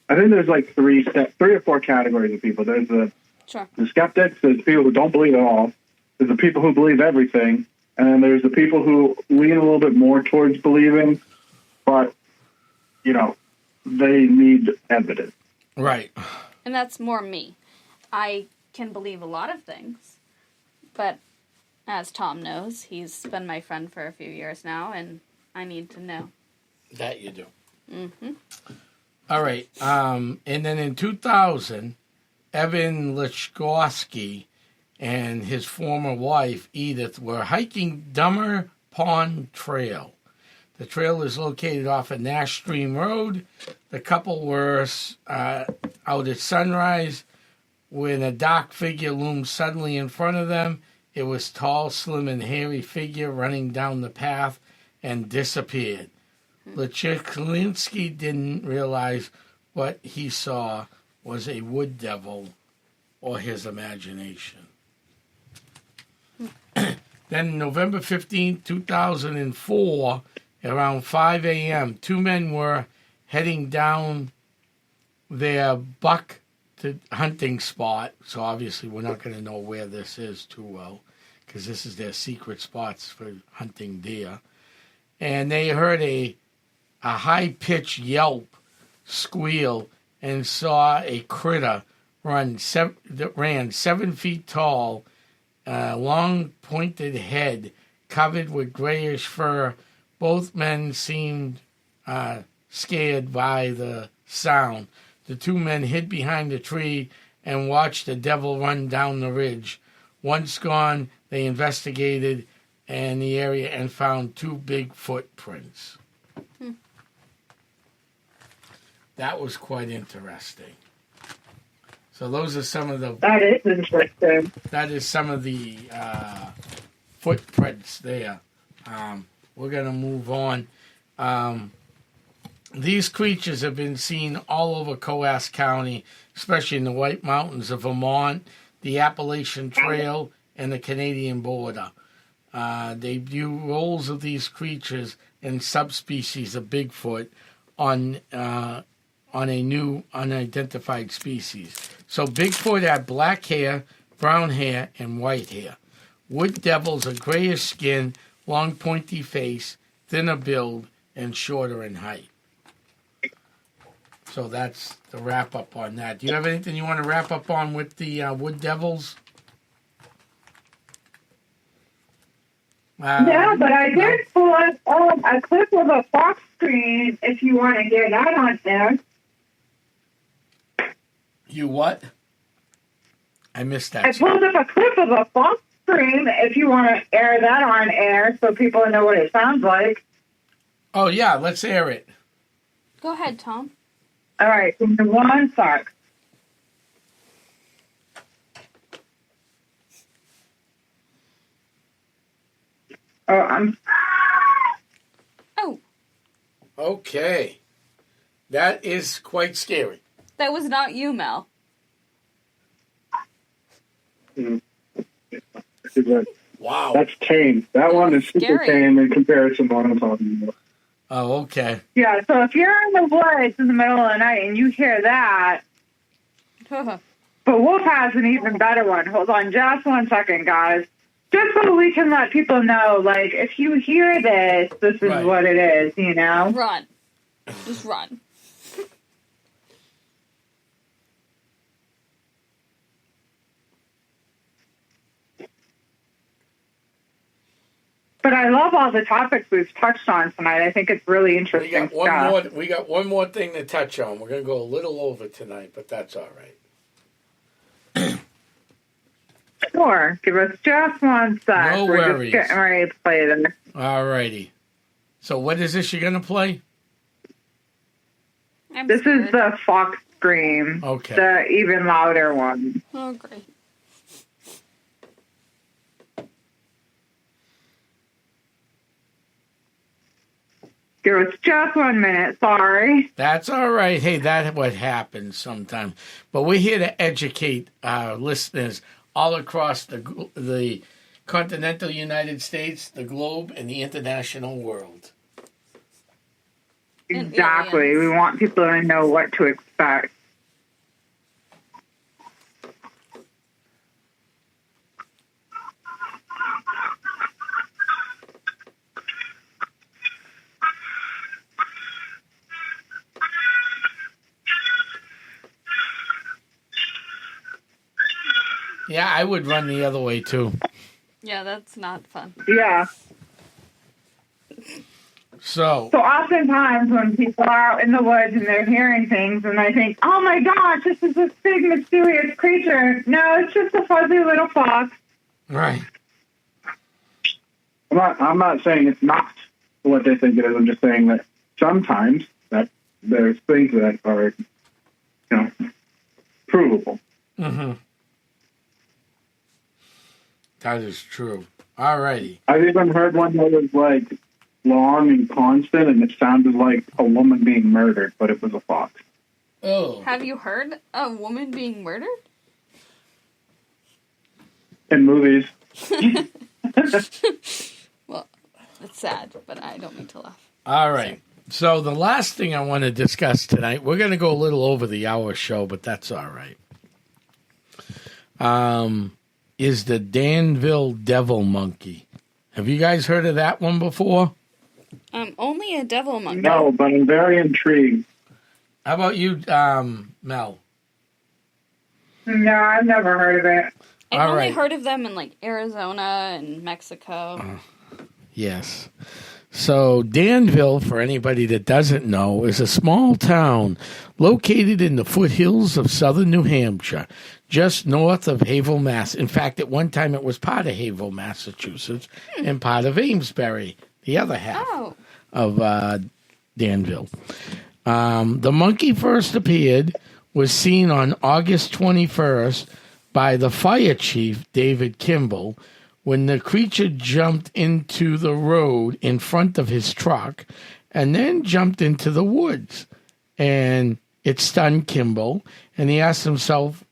I think there's like three or four categories of people. There's the skeptics, there's people who don't believe at all, there's the people who believe everything, and then there's the people who lean a little bit more towards believing, but, they need evidence. Right. And that's more me. I can believe a lot of things, but as Tom knows, he's been my friend for a few years now, and I need to know. That you do. Mm-hmm. All right. And then in 2000, Evan Lichkowski and his former wife, Edith, were hiking Dummer Pond Trail. The trail is located off of Nash Stream Road. The couple were out at sunrise when a dark figure loomed suddenly in front of them. It was tall, slim, and hairy figure running down the path and disappeared. Lichkowski didn't realize what he saw was a wood devil or his imagination. Then November 15, 2004, around 5 a.m., two men were heading down their buck to hunting spot. So obviously we're not going to know where this is too well because this is their secret spots for hunting deer. And they heard a high-pitched yelp, squeal, and saw a critter that ran 7 feet tall, long pointed head covered with grayish fur. Both men seemed scared by the sound. The two men hid behind a tree and watched the devil run down the ridge. Once gone, they investigated in the area and found 2 big footprints. That was quite interesting. So those are some of the... That is interesting. That is some of the footprints there. We're going to move on. These creatures have been seen all over Coas County, especially in the White Mountains of Vermont, the Appalachian Trail, and the Canadian border. They view roles of these creatures and subspecies of Bigfoot on a new unidentified species. So Bigfoot had black hair, brown hair, and white hair. Wood devils are grayish skin, long pointy face, thinner build, and shorter in height. So that's the wrap up on that. Do you have anything you want to wrap up on with the wood devils? Yeah, but I did pull up a clip of a fox screen if you want to get that on there. You what? I missed that. I pulled up a clip of a fox scream if you want to air that on air so people know what it sounds like. Oh, yeah, let's air it. Go ahead, Tom. All right, give me one sec. Oh. Okay. That is quite scary. That was not you, Mel. Wow. That's tame. That one is super Scary. tame in comparison to what I'm talking about. Oh, okay. Yeah, so if you're in the woods in the middle of the night and you hear that, but Wolf has an even better one. Hold on just 1 second, guys. Just so we can let people know, like, if you hear this, this is Right. what it is, you know? Run. Just run. But I love all the topics we've touched on tonight. I think it's really We interesting got one stuff. more. We got one more thing to touch on. We're going to go a little over tonight, but that's all right. Sure. Give us just 1 sec. No We're worries. just getting ready to play them. All righty. So what is this you're going to play? I'm This scared. is the fox scream. Okay. The even louder one. Oh, great. Give us just 1 minute. Sorry. That's all right. Hey, that's what happens sometimes. But we're here to educate our listeners all across the continental United States, the globe, and the international world. And Exactly. aliens. We want people to know what to expect. Yeah, I would run the other way too. Yeah, that's not fun. Yeah. So, So oftentimes when people are out in the woods and they're hearing things and they think, oh my gosh, this is this big mysterious creature. No, it's just a fuzzy little fox. right. I'm not saying it's not what they think it is. I'm just saying that sometimes that there's things that are, provable. Mm-hmm. That is true. All righty. I've even heard one that was like long and constant, and it sounded like a woman being murdered, but it was a fox. Oh. Have you heard a woman being murdered? In movies, Well, it's sad, but I don't mean to laugh. All right. So the last thing I want to discuss tonight, we're going to go a little over the hour show, but that's all right. Is the Danville Devil Monkey. Have you guys heard of that one before? Only a devil monkey. no, but I'm very intrigued. How about you, Mel? No, I've never heard of it. I've All only right. heard of them in like Arizona and Mexico. Yes. So Danville, for anybody that doesn't know, is a small town located in the foothills of southern New Hampshire, just north of Haverhill, Mass. In fact, at one time it was part of Haverhill, Massachusetts, and part of Amesbury, the other half Oh, of Danville. The monkey first appeared, was seen on August 21st by the fire chief, David Kimball, when the creature jumped into the road in front of his truck and then jumped into the woods. And it stunned Kimball, and he asked himself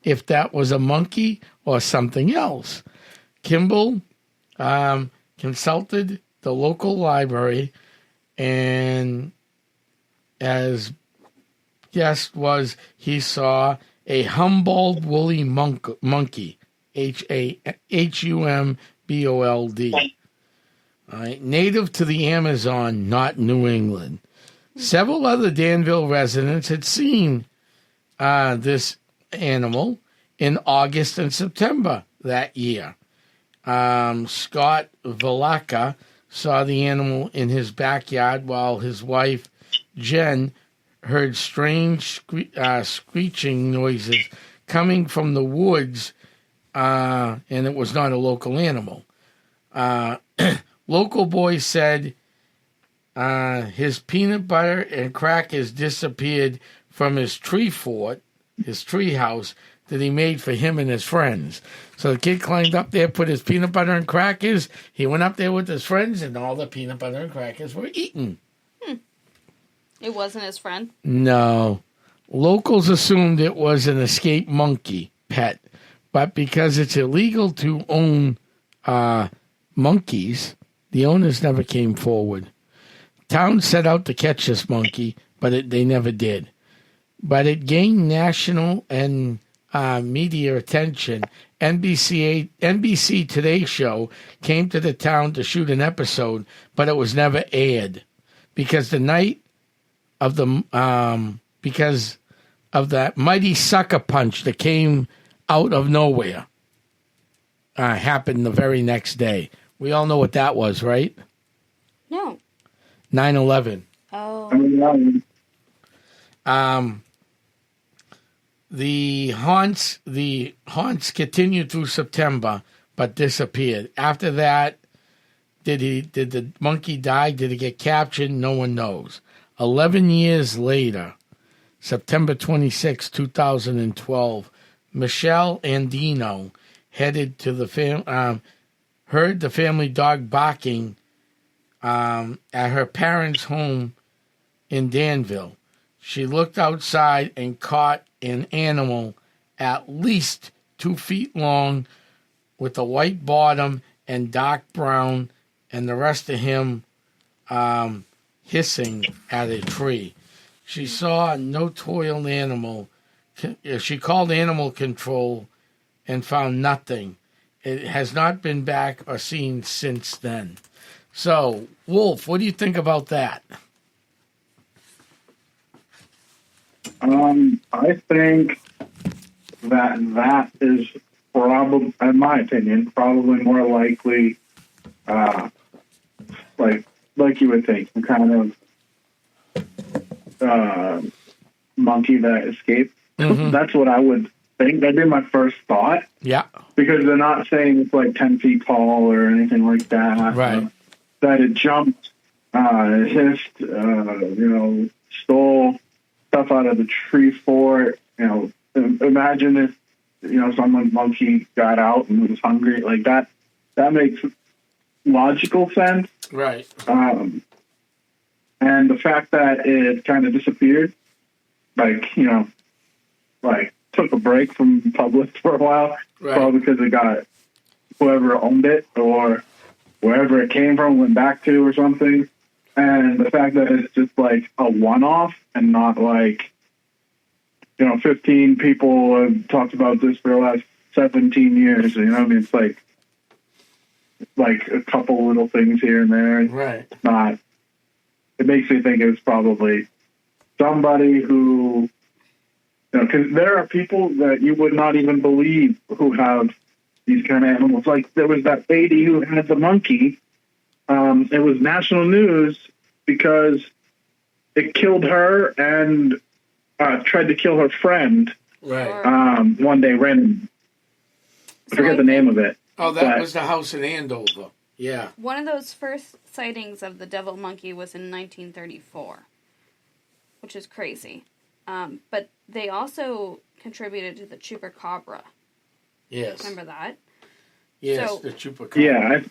if that was a monkey or something else. Kimball consulted the local library, and as guessed was, he saw a Humboldt woolly monkey, Humboldt. All right, native to the Amazon, not New England. Several other Danville residents had seen this animal in August and September that year. Scott Valaka saw the animal in his backyard while his wife, Jen, heard strange screeching noises coming from the woods, and it was not a local animal. Local boys said his peanut butter and crackers disappeared from his tree fort, his tree house that he made for him and his friends. So the kid climbed up there, put his peanut butter and crackers. He went up there with his friends, and all the peanut butter and crackers were eaten. It wasn't his friend? No. Locals assumed it was an escaped monkey pet, but because it's illegal to own monkeys, the owners never came forward. Town set out to catch this monkey, but they never did. But it gained national and media attention. NBC Today show came to the town to shoot an episode, but it was never aired because the night of because of that mighty sucker punch that came out of nowhere happened the very next day. We all know what that was, right? No. 9/11. Oh. The haunts continued through September, but disappeared. After that, did the monkey die? Did it get captured? No one knows. 11 years later, September 26, 2012, Michelle Andino headed to the heard the family dog barking at her parents' home in Danville. She looked outside and caught an animal at least 2 feet long with a white bottom and dark brown, and the rest of him hissing at a tree. She saw no toiled animal. She called animal control and found nothing. It has not been back or seen since then. So, Wolf, what do you think about that? I think that is probably, in my opinion, probably more likely, like you would think, some kind of monkey that escaped. Mm-hmm. That's what I would think. That'd be my first thought. Yeah. Because they're not saying it's like 10 feet tall or anything like that. Right. That it jumped, hissed, stole stuff out of the tree fort. Imagine if, someone's monkey got out and was hungry like that. That makes logical sense. Right. And the fact that it kind of disappeared, took a break from public for a while, right. Probably because it got whoever owned it or wherever it came from went back to or something. And the fact that it's just like a one-off and not 15 people have talked about this for the last 17 years. It's like a couple little things here and there. Right. It makes me think it's probably somebody who, because there are people that you would not even believe who have these kind of animals. Like there was that lady who had the monkey. It was national news because it killed her and tried to kill her friend. Right. One day random. I forget the name of it. Oh, that was the house in Andover. Yeah. One of those first sightings of the devil monkey was in 1934, which is crazy. But they also contributed to the chupacabra. Yes. Remember that? Yes, so, the chupacabra. Yeah.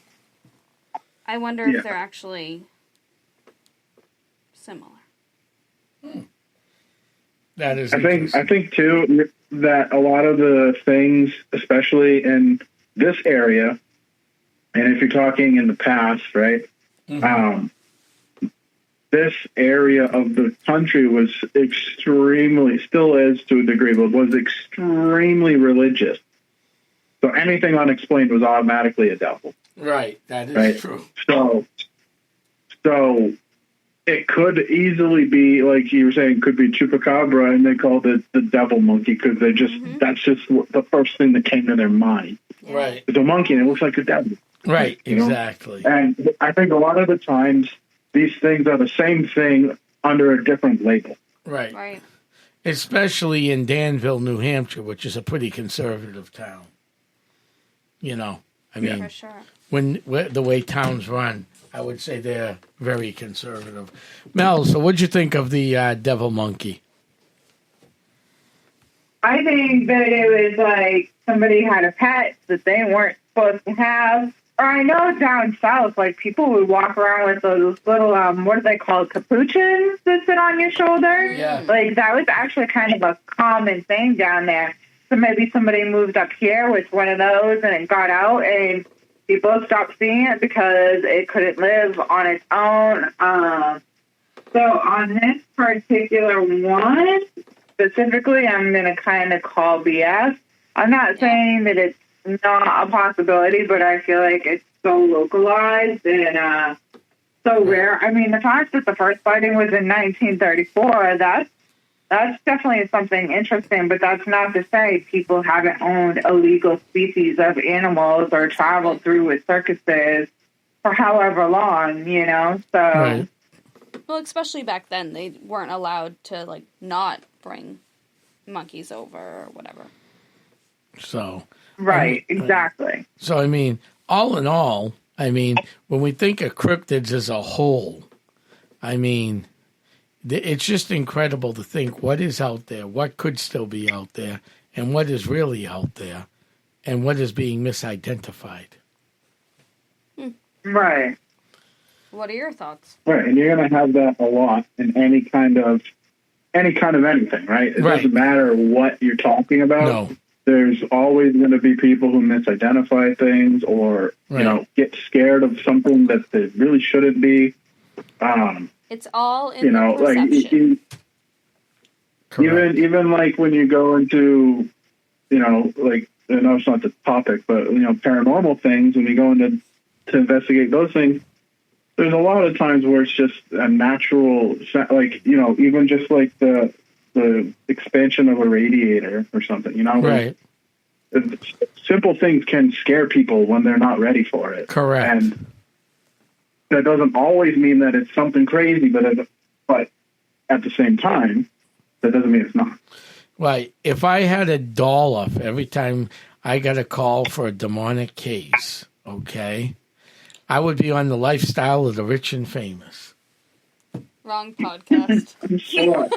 I wonder if they're actually similar. That is. I think too that a lot of the things, especially in this area, and if you're talking in the past, right? Mm-hmm. This area of the country was extremely, still is to a degree, but was extremely religious. So anything unexplained was automatically a devil. Right, that is true. So it could easily be, like you were saying, could be chupacabra, and they called it the devil monkey because they just that's just the first thing that came to their mind. Right, it's a monkey and it looks like a devil. Right, exactly. And I think a lot of the times these things are the same thing under a different label. Right. Especially in Danville, New Hampshire, which is a pretty conservative town. For sure. When the way towns run, I would say they're very conservative. Mel, so what'd you think of the devil monkey? I think that it was like somebody had a pet that they weren't supposed to have, Or I know down south, like people would walk around with those little, what do they call it, capuchins that sit on your shoulder. Yeah. Like that was actually kind of a common thing down there. So maybe somebody moved up here with one of those and it got out and people stopped seeing it because it couldn't live on its own. So on this particular one, specifically, I'm going to kind of call BS. I'm not saying that it's not a possibility, but I feel like it's so localized and so rare. I mean, the fact that the first sighting was in 1934, that's definitely something interesting, but that's not to say people haven't owned illegal species of animals or traveled through with circuses for however long, So... Right. Well, especially back then, they weren't allowed to, like, not bring monkeys over or whatever. So... Right, exactly. So, I mean, all in all, when we think of cryptids as a whole, it's just incredible to think what is out there, what could still be out there, and what is really out there, and what is being misidentified. Right. What are your thoughts? Right, and you're going to have that a lot in any kind of anything, right? It doesn't matter what you're talking about. No. There's always going to be people who misidentify things or, get scared of something that they really shouldn't be. It's all in the perception. Even like when you go into, like, I know it's not the topic, but, paranormal things, when you go into to investigate those things, there's a lot of times where it's just a natural, like, even just like the expansion of a radiator or something, Right. Simple things can scare people when they're not ready for it. Correct. And that doesn't always mean that it's something crazy, but at the same time, that doesn't mean it's not. Right. If I had $1 for every time I got a call for a demonic case, okay, I would be on the lifestyle of the rich and famous. Wrong podcast. Sure.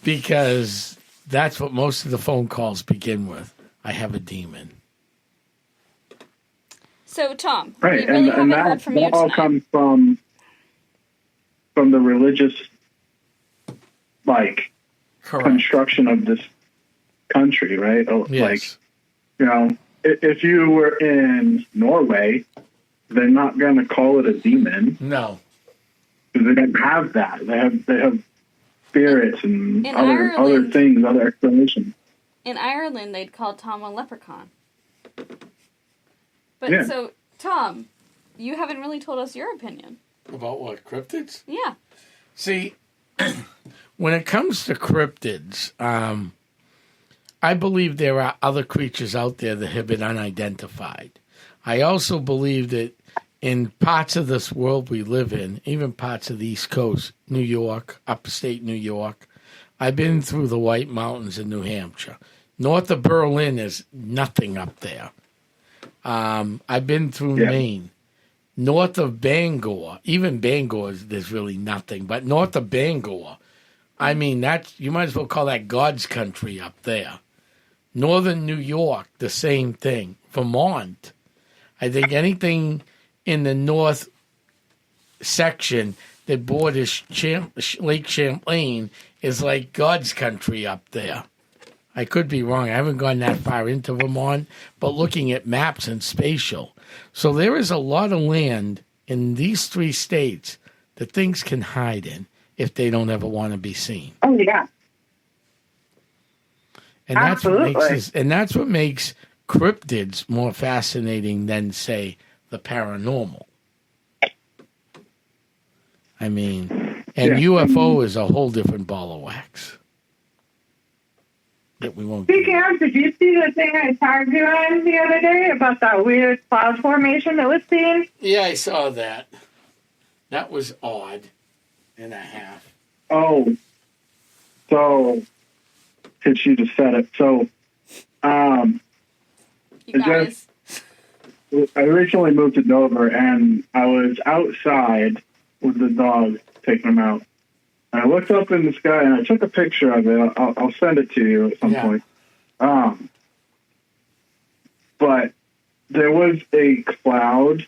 Because that's what most of the phone calls begin with. I have a demon. So, Tom, Right, we really haven't that heard from you all tonight. comes from the religious, like, Correct. construction of this country, right? Yes. Like, if you were in Norway, they're not going to call it a demon. No. Because they don't have that. They have spirits and In other Ireland- things, other explanations. In Ireland, they'd call Tom a leprechaun. But Yeah. so, Tom, you haven't really told us your opinion. About what, cryptids? Yeah. See, when it comes to cryptids, I believe there are other creatures out there that have been unidentified. I also believe that in parts of this world we live in, even parts of the East Coast, New York, upstate New York, I've been through the White Mountains in New Hampshire. North of Berlin is nothing up there. I've been through Maine. North of Bangor, even Bangor, there's really nothing. But north of Bangor, you might as well call that God's country up there. Northern New York, the same thing. Vermont, I think anything in the north section that borders Lake Champlain is like God's country up there. I could be wrong. I haven't gone that far into Vermont, but looking at maps and spatial. So there is a lot of land in these 3 states that things can hide in if they don't ever want to be seen. Oh, yeah. And that's what makes cryptids more fascinating than, say, the paranormal. UFO is a whole different ball of wax. That we won't. Speaking of, did you see the thing I tagged you on the other day about that weird cloud formation that was seen? Yeah, I saw that. That was odd and a half. Oh, so since you just said it, so You guys. I recently moved to Dover, and I was outside with the dog, taking him out. And I looked up in the sky, and I took a picture of it. I'll send it to you at some point. But there was a cloud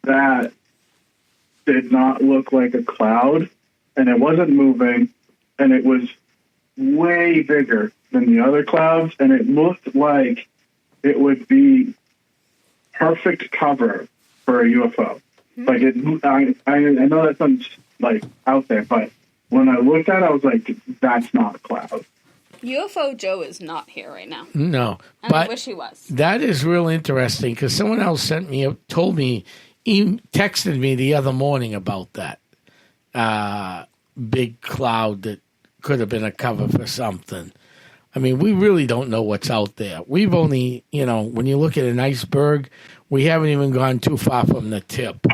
that did not look like a cloud, and it wasn't moving, and it was way bigger than the other clouds, and it looked like it would be perfect cover for a UFO. Like I know that sounds like out there, but when I looked at it, I was like, "That's not a cloud." UFO Joe is not here right now. No, And I but wish he was. that is real interesting because someone else told me, texted me the other morning about that big cloud that could have been a cover for something. I mean, we really don't know what's out there. We've only, when you look at an iceberg, we haven't even gone too far from the tip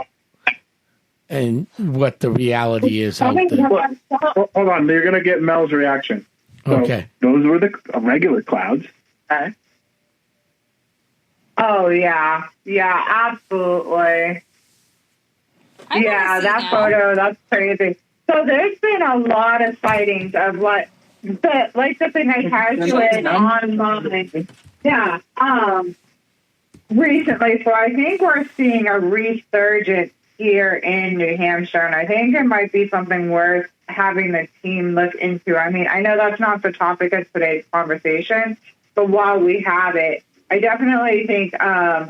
and what the reality is out there. Hold on, you're going to get Mel's reaction. So Okay. Those were the regular clouds. Okay. Oh, yeah. Yeah, absolutely. Yeah, that photo, that's crazy. So there's been a lot of sightings of the thing I had to it online. Yeah. Recently, so I think we're seeing a resurgence here in New Hampshire, and I think it might be something worth having the team look into. I mean, I know that's not the topic of today's conversation, but while we have it, I definitely think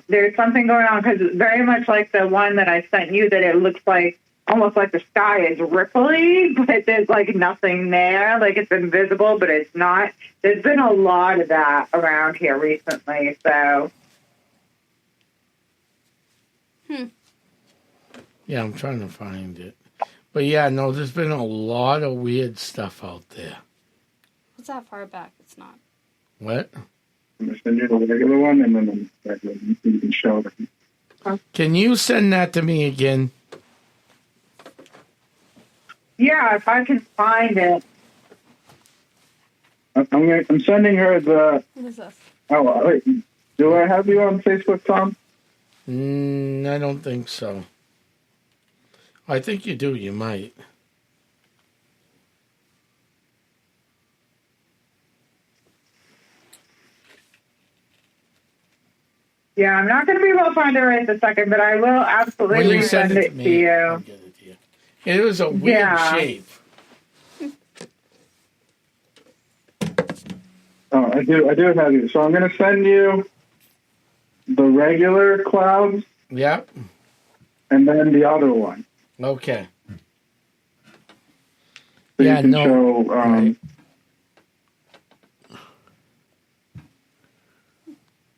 there's something going on, because it's very much like the one that I sent you, that it looks like almost like the sky is ripply, but there's like nothing there. Like it's invisible, but it's not. There's been a lot of that around here recently, so. Yeah, I'm trying to find it. But yeah, no, there's been a lot of weird stuff out there. It's that far back. It's not. What? I'm going to send you the regular one, and then the regular one, you can show them. Can you send that to me again? Yeah, if I can find it. I'm sending her the... What is this? Oh, wait. Do I have you on Facebook, Tom? I don't think so. I think you do. You might. Yeah, I'm not going to be able to find it right this second, but I will When absolutely you send it to you. I'll get it to you. It was a weird shape. Oh, I do have you. So I'm going to send you the regular clouds Yep. and then the other one. Okay. So Yeah, you can no. show... Right.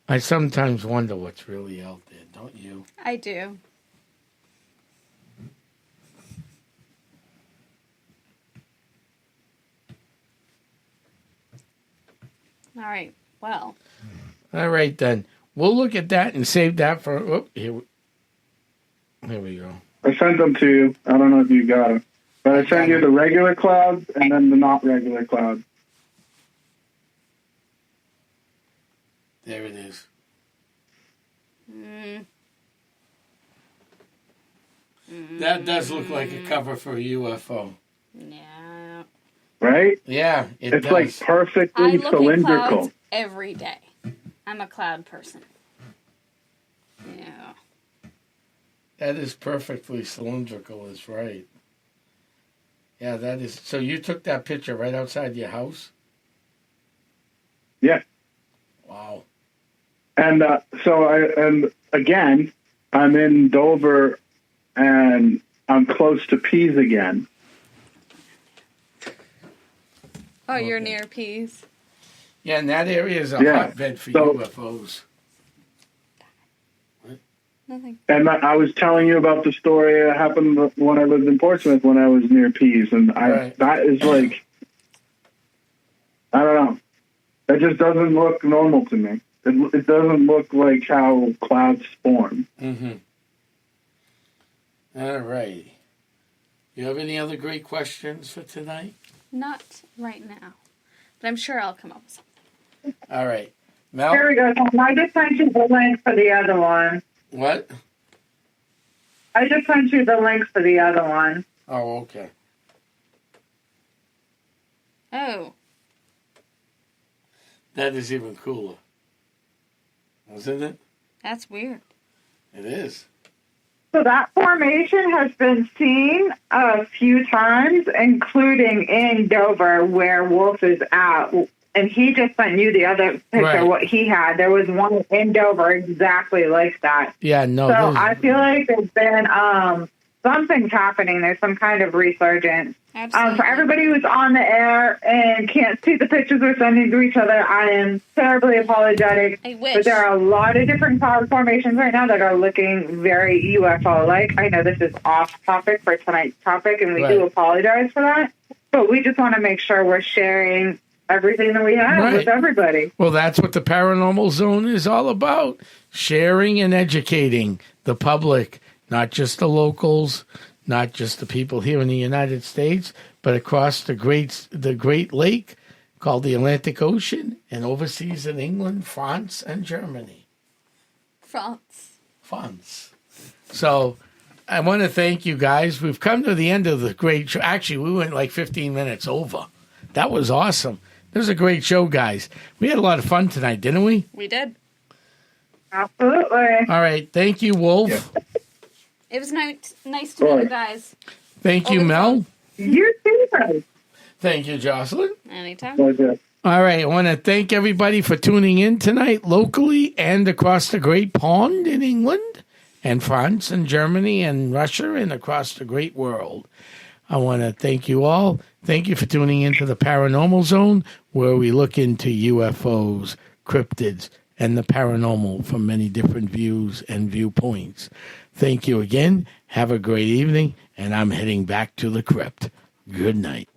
I sometimes wonder what's really out there, don't you? I do. All right. Well. All right, then. We'll look at that and save that for... Oh, here we go. I sent them to you. I don't know if you got them. But I sent you the regular clouds and then the not regular clouds. There it is. That does look like a cover for a UFO. Yeah. Right? Yeah, It's does. like perfectly I look at cylindrical. clouds every day. I'm a cloud person. Yeah. That is perfectly cylindrical, is right. Yeah, that is. So you took that picture right outside your house? Yeah. Wow. And and again, I'm in Dover and I'm close to Pease again. Oh, you're near Peas. Yeah, and that area is a hotbed for UFOs. Nothing. And I was telling you about the story that happened when I lived in Portsmouth when I was near Pease. And that is like, I don't know. It just doesn't look normal to me. It doesn't look like how clouds form. Mm-hmm. All right. You have any other great questions for tonight? Not right now. But I'm sure I'll come up with something. All right. Mel? Here we go. I just sent you the link for the other one. What? I just sent you the link for the other one. Oh, okay. Oh. That is even cooler. Isn't it? That's weird. It is. So that formation has been seen a few times, including in Dover, where Wolf is at. And he just sent you the other picture, Right. what he had. There was one in Dover exactly like that. Yeah, no. So there's- I feel like there's been something's happening. There's some kind of resurgence. Absolutely. For everybody who's on the air and can't see the pictures we're sending to each other, I am terribly apologetic. I wish. But there are a lot of different cloud formations right now that are looking very UFO-like. I know this is off topic for tonight's topic, and we Right. do apologize for that. But we just want to make sure we're sharing everything that we have Right. with everybody. Well, that's what the Paranormal Zone is all about. Sharing and educating the public, not just the locals, not just the people here in the United States, but across the Great Lake called the Atlantic Ocean and overseas in England, France, and Germany. France. So I want to thank you guys. We've come to the end of the great show. Actually, we went like 15 minutes over. That was awesome. It was a great show, guys. We had a lot of fun tonight, didn't we? We did. Absolutely. All right. Thank you, Wolf. Yeah. It was nice to meet you guys. Thank you, Over the Mel. You too, guys. Thank you, Jocelyn. Anytime. Pleasure. All right. I want to thank everybody for tuning in tonight locally and across the Great Pond in England and France and Germany and Russia and across the great world. I want to thank you all. Thank you for tuning into the Paranormal Zone, where we look into UFOs, cryptids, and the paranormal from many different views and viewpoints. Thank you again. Have a great evening, and I'm heading back to the crypt. Good night.